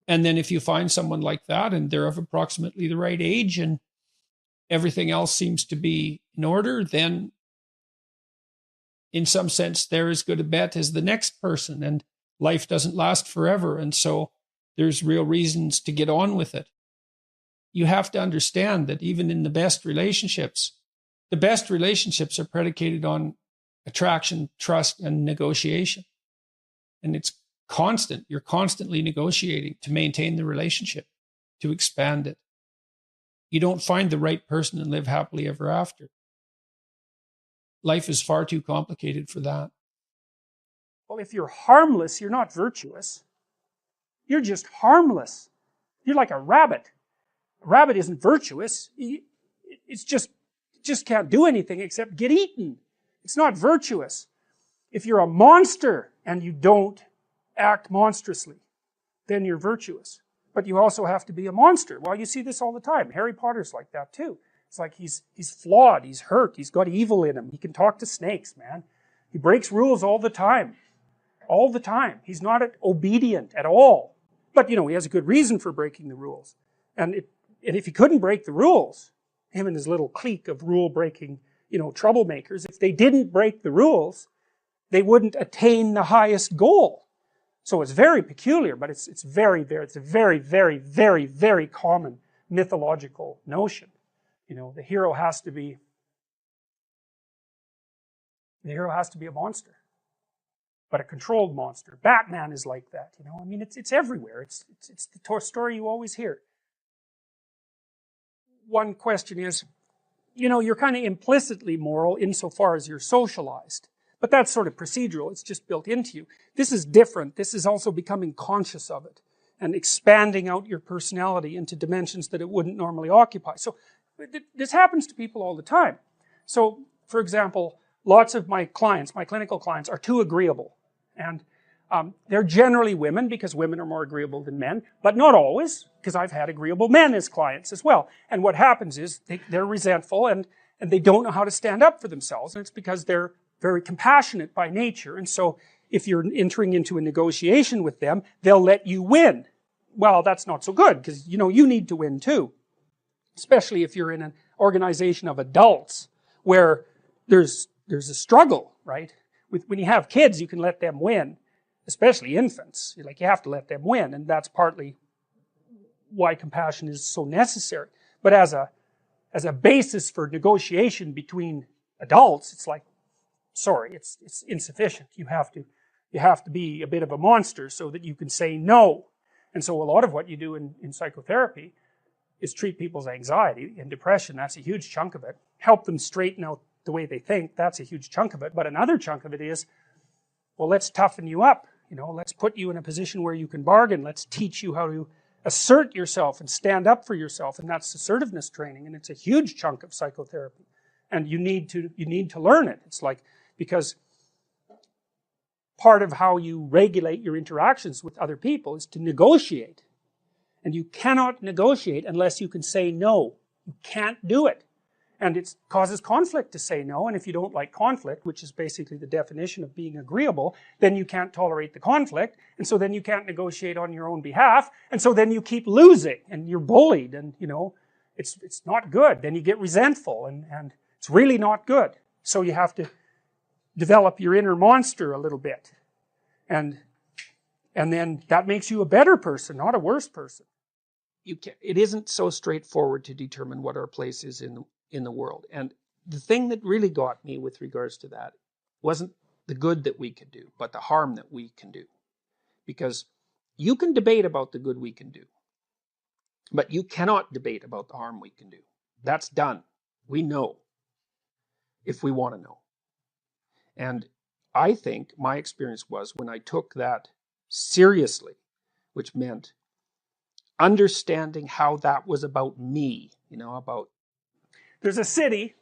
And then if you find someone like that and they're of approximately the right age and everything else seems to be in order, then in some sense, they're as good a bet as the next person, and life doesn't last forever. And so there's real reasons to get on with it. You have to understand that even in the best relationships are predicated on attraction, trust, and negotiation. And it's constant. You're constantly negotiating to maintain the relationship, to expand it. You don't find the right person and live happily ever after. Life is far too complicated for that. Well, if you're harmless, you're not virtuous. You're just harmless. You're like a rabbit. A rabbit isn't virtuous. It's just can't do anything except get eaten. It's not virtuous. If you're a monster and you don't act monstrously, then you're virtuous. But you also have to be a monster. Well, you see this all the time. Harry Potter's like that too. It's like he's flawed, he's hurt, he's got evil in him. He can talk to snakes, man. He breaks rules all the time. All the time. He's not obedient at all. But, he has a good reason for breaking the rules. And if he couldn't break the rules, him and his little clique of rule-breaking, troublemakers, if they didn't break the rules, they wouldn't attain the highest goal. So it's very peculiar, but it's a very, very, very, very common mythological notion. The hero has to be a monster, but a controlled monster. Batman is like that. It's everywhere. It's the story you always hear. One question is, you're kind of implicitly moral insofar as you're socialized. But that's sort of procedural. It's just built into you. This is different. This is also becoming conscious of it and expanding out your personality into dimensions that it wouldn't normally occupy. So this happens to people all the time. So, for example, lots of my clinical clients, are too agreeable. And they're generally women, because women are more agreeable than men, but not always, because I've had agreeable men as clients as well. And what happens is they're resentful and they don't know how to stand up for themselves, and it's because they're very compassionate by nature. And so if you're entering into a negotiation with them, they'll let you win. Well, that's not so good, because you need to win too. Especially if you're in an organization of adults where there's a struggle, right? When you have kids, you can let them win, especially infants. You have to let them win, and that's partly why compassion is so necessary. But as a basis for negotiation between adults, it's like, sorry, it's insufficient. You have to be a bit of a monster so that you can say no. And so a lot of what you do in psychotherapy is treat people's anxiety and depression. That's a huge chunk of it. Help them straighten out the way they think. That's a huge chunk of it. But another chunk of it is, well, let's toughen you up. Let's put you in a position where you can bargain. Let's teach you how to assert yourself and stand up for yourself. And that's assertiveness training. And it's a huge chunk of psychotherapy. And you need to learn it. It's like, because part of how you regulate your interactions with other people is to negotiate. And you cannot negotiate unless you can say no. You can't do it. And it causes conflict to say no. And if you don't like conflict, which is basically the definition of being agreeable, then you can't tolerate the conflict. And so then you can't negotiate on your own behalf. And so then you keep losing and you're bullied, and it's not good. Then you get resentful, and it's really not good. So you have to develop your inner monster a little bit. And then that makes you a better person, not a worse person. It isn't so straightforward to determine what our place is in the world. And the thing that really got me with regards to that wasn't the good that we could do, but the harm that we can do. Because you can debate about the good we can do, but you cannot debate about the harm we can do. That's done. We know, if we want to know. And I think my experience was, when I took that seriously, which meant understanding how that was about me, about... There's a city,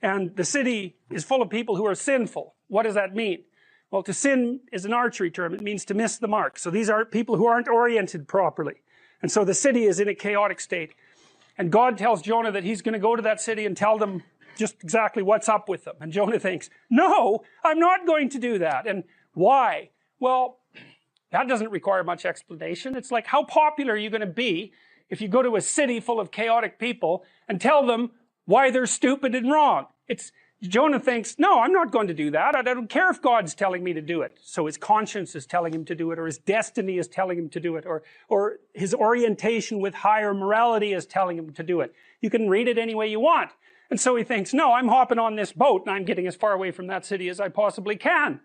and the city is full of people who are sinful. What does that mean? Well, to sin is an archery term. It means to miss the mark. So these are people who aren't oriented properly. And so the city is in a chaotic state. And God tells Jonah that he's going to go to that city and tell them just exactly what's up with them. And Jonah thinks, no, I'm not going to do that. And why? Well, that doesn't require much explanation. It's like, how popular are you going to be if you go to a city full of chaotic people and tell them why they're stupid and wrong? Jonah thinks, no, I'm not going to do that. I don't care if God's telling me to do it. So his conscience is telling him to do it, or his destiny is telling him to do it, or his orientation with higher morality is telling him to do it. You can read it any way you want. And so he thinks, no, I'm hopping on this boat and I'm getting as far away from that city as I possibly can.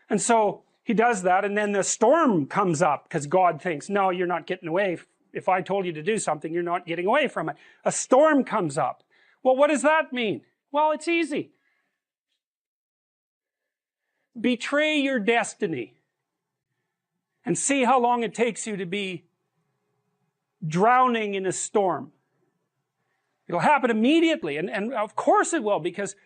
And so he does that, and then the storm comes up because God thinks, no, you're not getting away. If I told you to do something, you're not getting away from it. A storm comes up. Well, what does that mean? Well, it's easy. Betray your destiny and see how long it takes you to be drowning in a storm. It'll happen immediately, and of course it will, because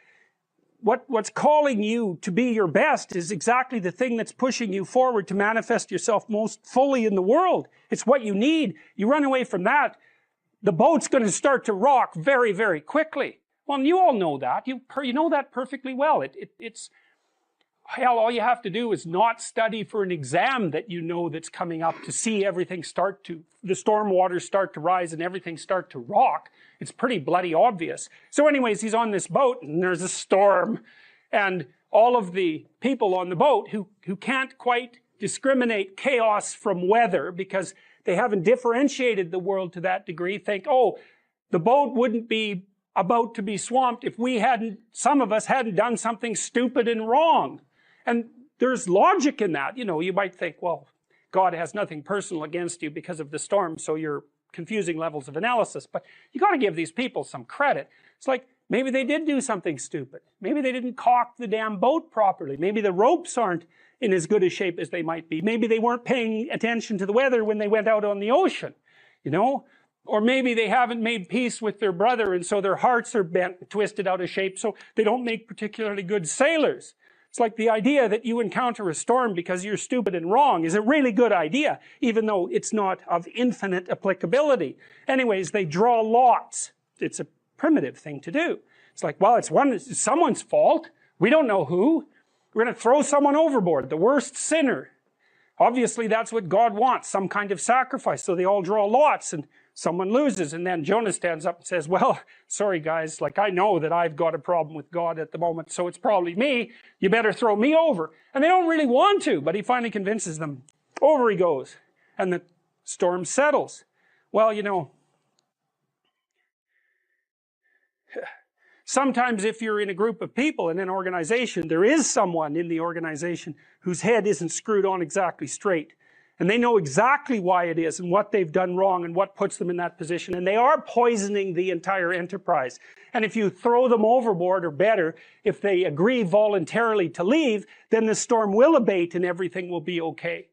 what's calling you to be your best is exactly the thing that's pushing you forward to manifest yourself most fully in the world. It's what you need. You run away from that, the boat's going to start to rock very, very quickly. Well, and you all know that. You know that perfectly well. It's hell, all you have to do is not study for an exam that you know that's coming up to see everything the storm waters start to rise and everything start to rock. It's pretty bloody obvious. So anyways, he's on this boat and there's a storm, and all of the people on the boat who can't quite discriminate chaos from weather because they haven't differentiated the world to that degree think, oh, the boat wouldn't be about to be swamped if some of us hadn't done something stupid and wrong. And there's logic in that. You know, you might think, well, God has nothing personal against you because of the storm, so you're confusing levels of analysis. But you got to give these people some credit. It's like, maybe they did do something stupid. Maybe they didn't caulk the damn boat properly. Maybe the ropes aren't in as good a shape as they might be. Maybe they weren't paying attention to the weather when they went out on the ocean, you know? Or maybe they haven't made peace with their brother, and so their hearts are bent, twisted out of shape, so they don't make particularly good sailors. It's like the idea that you encounter a storm because you're stupid and wrong is a really good idea, even though it's not of infinite applicability. Anyways, they draw lots. It's a primitive thing to do. It's like, well, it's someone's fault. We don't know who. We're going to throw someone overboard, the worst sinner. Obviously, that's what God wants, some kind of sacrifice. So they all draw lots, and someone loses. And then Jonah stands up and says, well, sorry guys, like I know that I've got a problem with God at the moment, so it's probably me. You better throw me over. And they don't really want to, but he finally convinces them. Over he goes. And the storm settles. Well, you know, sometimes if you're in a group of people in an organization, there is someone in the organization whose head isn't screwed on exactly straight. And they know exactly why it is and what they've done wrong and what puts them in that position. And they are poisoning the entire enterprise. And if you throw them overboard, or better, if they agree voluntarily to leave, then the storm will abate and everything will be okay.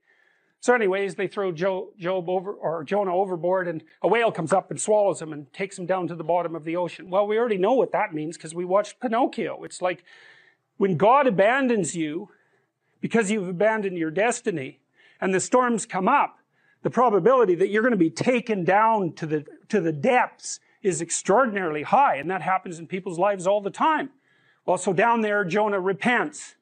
So anyways, they throw Jonah overboard, and a whale comes up and swallows him and takes him down to the bottom of the ocean. Well, we already know what that means because we watched Pinocchio. It's like when God abandons you because you've abandoned your destiny, and the storms come up, the probability that you're going to be taken down to the depths is extraordinarily high, and that happens in people's lives all the time. Well, so down there, Jonah repents.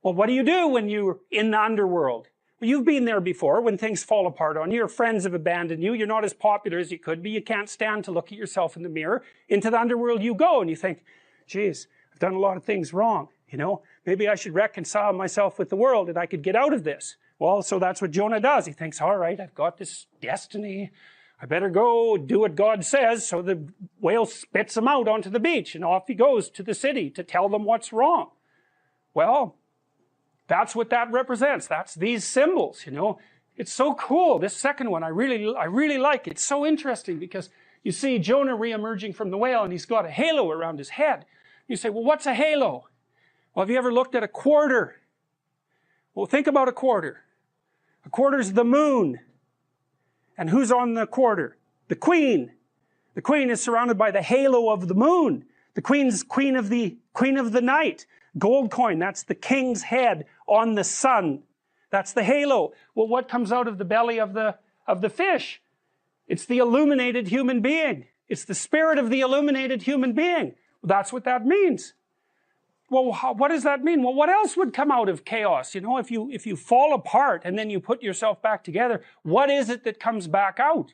Well, what do you do when you're in the underworld? Well, you've been there before when things fall apart on you. Your friends have abandoned you. You're not as popular as you could be. You can't stand to look at yourself in the mirror. Into the underworld you go, and you think, geez, I've done a lot of things wrong. You know, maybe I should reconcile myself with the world and I could get out of this. Well, so that's what Jonah does. He thinks, all right, I've got this destiny. I better go do what God says. So the whale spits him out onto the beach, and off he goes to the city to tell them what's wrong. Well, that's what that represents. That's these symbols, you know. It's so cool. This second one, I really like it. It's so interesting because you see Jonah re-emerging from the whale, and he's got a halo around his head. You say, well, what's a halo? Well, have you ever looked at a quarter? Well, think about a quarter. A quarter's the moon. And who's on the quarter? The queen. The queen is surrounded by the halo of the moon. The queen's queen of the night. Gold coin, that's the king's head on the sun. That's the halo. Well, what comes out of the belly of the fish? It's the illuminated human being. It's the spirit of the illuminated human being. That's what that means. Well, what does that mean? Well, what else would come out of chaos? You know, if you fall apart and then you put yourself back together, what is it that comes back out?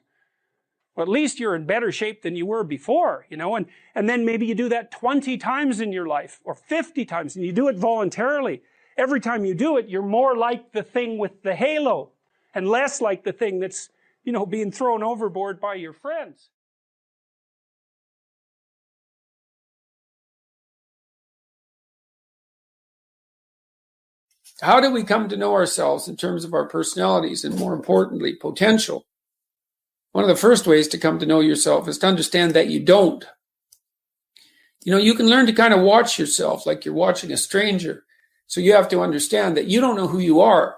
Well, at least you're in better shape than you were before, you know, and then maybe you do that 20 times in your life or 50 times, and you do it voluntarily. Every time you do it, you're more like the thing with the halo and less like the thing that's, you know, being thrown overboard by your friends. How do we come to know ourselves in terms of our personalities and, more importantly, potential? One of the first ways to come to know yourself is to understand that you don't. You know, you can learn to kind of watch yourself like you're watching a stranger. So you have to understand that you don't know who you are.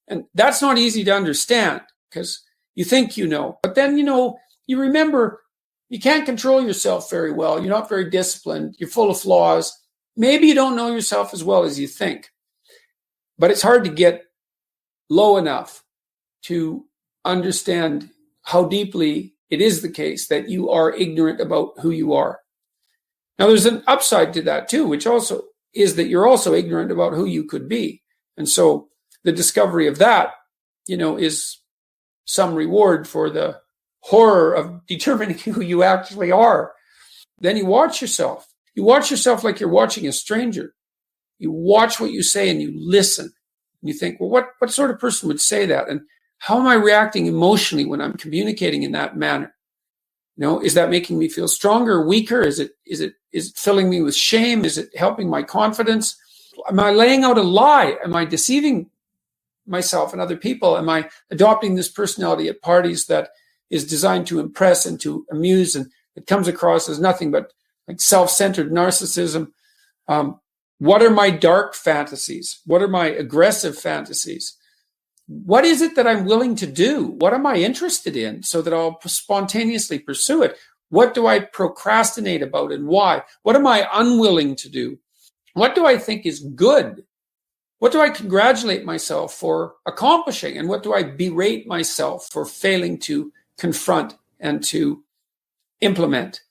And that's not easy to understand because you think you know. But then, you know, you remember you can't control yourself very well. You're not very disciplined. You're full of flaws. Maybe you don't know yourself as well as you think. But it's hard to get low enough to understand how deeply it is the case that you are ignorant about who you are. Now, there's an upside to that too, which also is that you're also ignorant about who you could be. And so the discovery of that, you know, is some reward for the horror of determining who you actually are. Then you watch yourself. You watch yourself like you're watching a stranger. You watch what you say and you listen. And you think, well, what sort of person would say that? And how am I reacting emotionally when I'm communicating in that manner? You know, is that making me feel stronger or weaker? Is it filling me with shame? Is it helping my confidence? Am I laying out a lie? Am I deceiving myself and other people? Am I adopting this personality at parties that is designed to impress and to amuse, and it comes across as nothing but like self-centered narcissism? What are my dark fantasies? What are my aggressive fantasies? What is it that I'm willing to do? What am I interested in so that I'll spontaneously pursue it? What do I procrastinate about and why? What am I unwilling to do? What do I think is good? What do I congratulate myself for accomplishing? And what do I berate myself for failing to confront and to implement?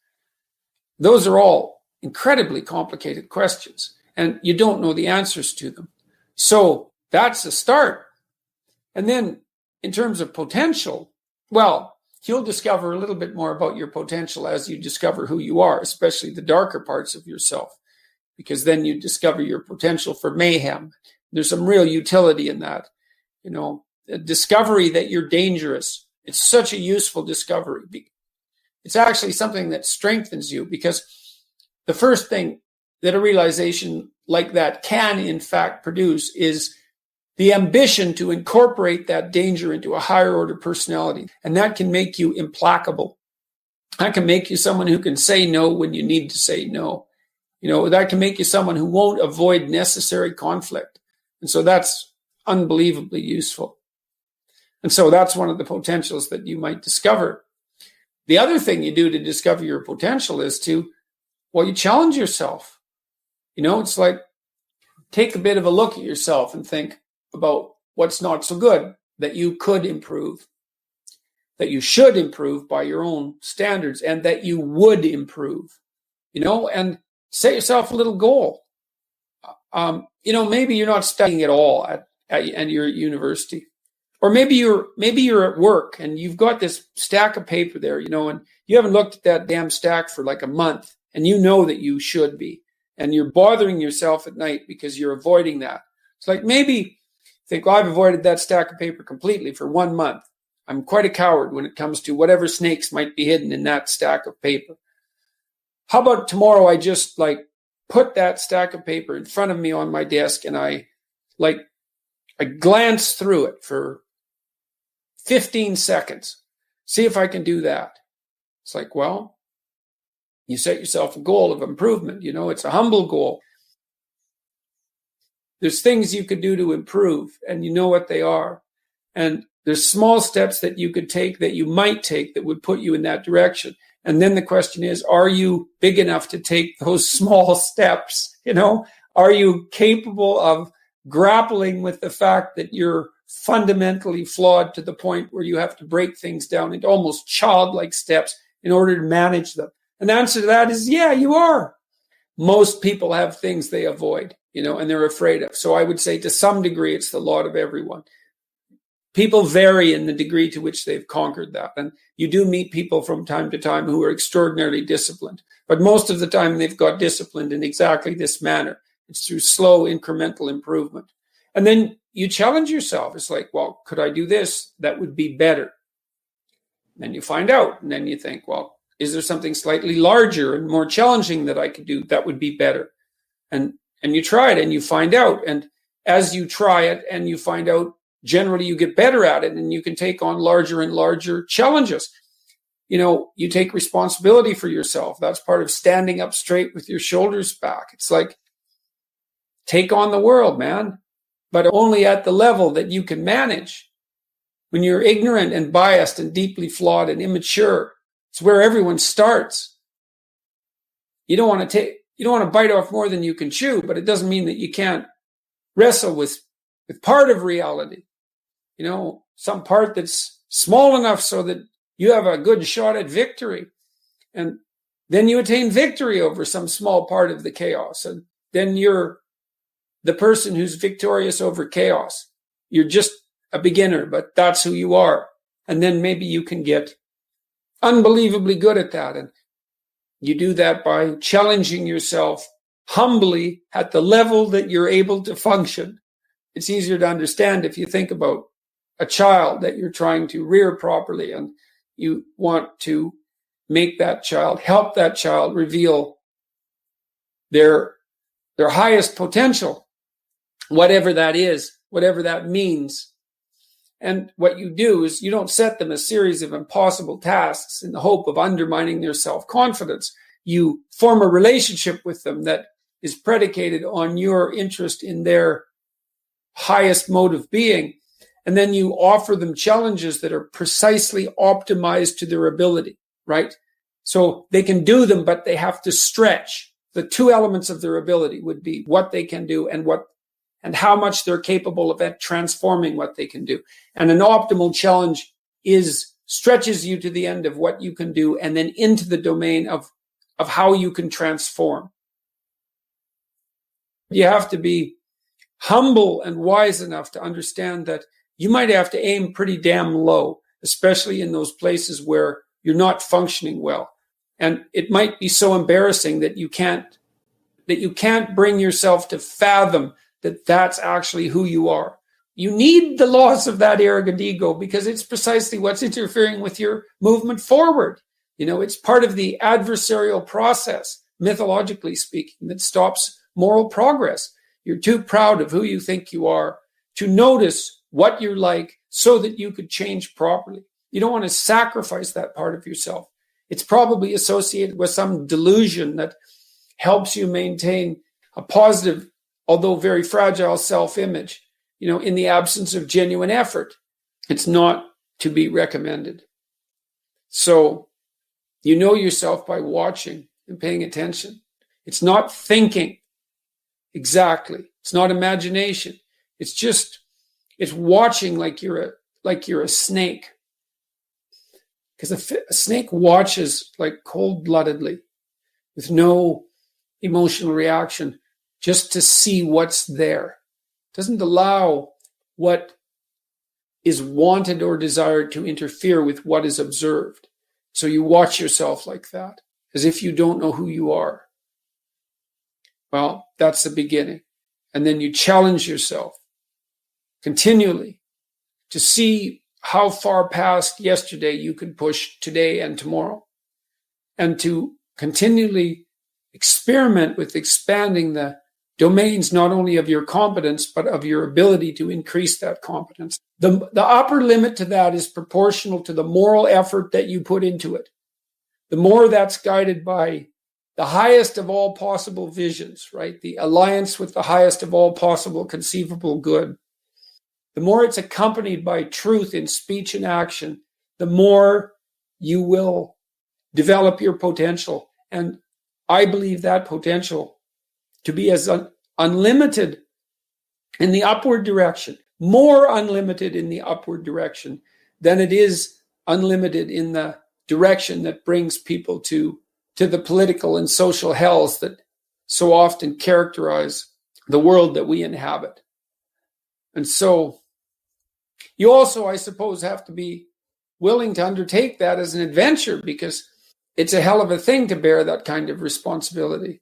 Those are all incredibly complicated questions, and you don't know the answers to them. So that's a start. And then in terms of potential, well, you'll discover a little bit more about your potential as you discover who you are, especially the darker parts of yourself, because then you discover your potential for mayhem. There's some real utility in that. You know, a discovery that you're dangerous. It's such a useful discovery. It's actually something that strengthens you, because the first thing that a realization like that can, in fact, produce is the ambition to incorporate that danger into a higher order personality. And that can make you implacable. That can make you someone who can say no when you need to say no. You know, that can make you someone who won't avoid necessary conflict. And so that's unbelievably useful. And so that's one of the potentials that you might discover. The other thing you do to discover your potential is to, well, you challenge yourself. You know, it's like take a bit of a look at yourself and think about what's not so good that you could improve, that you should improve by your own standards, and that you would improve, you know, and set yourself a little goal. You know, maybe you're not studying at all at your university, or maybe you're at work and you've got this stack of paper there, you know, and you haven't looked at that damn stack for like a month, and you know that you should be, and you're bothering yourself at night because you're avoiding that. It's like maybe think, well, I've avoided that stack of paper completely for 1 month. I'm quite a coward when it comes to whatever snakes might be hidden in that stack of paper. How about tomorrow I just like put that stack of paper in front of me on my desk and I glance through it for 15 seconds. See if I can do that. It's like, well, you set yourself a goal of improvement. You know, it's a humble goal. There's things you could do to improve, and you know what they are. And there's small steps that you could take, that you might take, that would put you in that direction. And then the question is, are you big enough to take those small steps? You know, are you capable of grappling with the fact that you're fundamentally flawed to the point where you have to break things down into almost childlike steps in order to manage them? And the answer to that is, yeah, you are. most people have things they avoid, and they're afraid of. So I would say to some degree, it's the lot of everyone. People vary in the degree to which they've conquered that. And you do meet people from time to time who are extraordinarily disciplined. But most of the time, they've got disciplined in exactly this manner. It's through slow incremental improvement. And then you challenge yourself. It's like, well, could I do this? That would be better. And then you find out. And then you think, well, is there something slightly larger and more challenging that I could do that would be better? And you try it and you find out. And as you try it and you find out, generally you get better at it and you can take on larger and larger challenges. You take responsibility for yourself. That's part of standing up straight with your shoulders back. It's like, take on the world, man, but only at the level that you can manage. When you're ignorant and biased and deeply flawed and immature, it's where everyone starts. You don't want to bite off more than you can chew, but it doesn't mean that you can't wrestle with part of reality. Some part that's small enough so that you have a good shot at victory. And then you attain victory over some small part of the chaos. And then you're the person who's victorious over chaos. You're just a beginner, but that's who you are. And then maybe you can get unbelievably good at that. And you do that by challenging yourself humbly at the level that you're able to function. It's easier to understand if you think about a child that you're trying to rear properly and you want to make that child, help that child reveal their highest potential, whatever that is, whatever that means. And what you do is you don't set them a series of impossible tasks in the hope of undermining their self-confidence. You form a relationship with them that is predicated on your interest in their highest mode of being. And then you offer them challenges that are precisely optimized to their ability, right? So they can do them, but they have to stretch. The two elements of their ability would be what they can do and how much they're capable of transforming what they can do. And an optimal challenge stretches you to the end of what you can do and then into the domain of how you can transform. You have to be humble and wise enough to understand that you might have to aim pretty damn low, especially in those places where you're not functioning well. And it might be so embarrassing that you can't bring yourself to fathom that that's actually who you are. You need the loss of that arrogant ego because it's precisely what's interfering with your movement forward. It's part of the adversarial process, mythologically speaking, that stops moral progress. You're too proud of who you think you are to notice what you're like so that you could change properly. You don't want to sacrifice that part of yourself. It's probably associated with some delusion that helps you maintain a positive, although very fragile self-image, in the absence of genuine effort. It's not to be recommended. So you know yourself by watching and paying attention. It's not thinking exactly. It's not imagination. It's watching like you're a snake. Because a snake watches like cold-bloodedly with no emotional reaction just to see what's there. It doesn't allow what is wanted or desired to interfere with what is observed. So you watch yourself like that, as if you don't know who you are. Well, that's the beginning. And then you challenge yourself continually to see how far past yesterday you can push today and tomorrow, and to continually experiment with expanding the domains not only of your competence, but of your ability to increase that competence. The upper limit to that is proportional to the moral effort that you put into it. The more that's guided by the highest of all possible visions, right? The alliance with the highest of all possible conceivable good. The more it's accompanied by truth in speech and action, the more you will develop your potential. And I believe that potential to be as unlimited in the upward direction, more unlimited in the upward direction than it is unlimited in the direction that brings people to the political and social hells that so often characterize the world that we inhabit. And so you also, I suppose, have to be willing to undertake that as an adventure, because it's a hell of a thing to bear that kind of responsibility.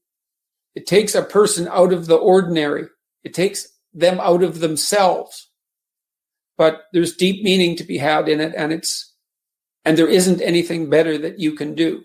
It takes a person out of the ordinary. It takes them out of themselves. But there's deep meaning to be had in it, and there isn't anything better that you can do.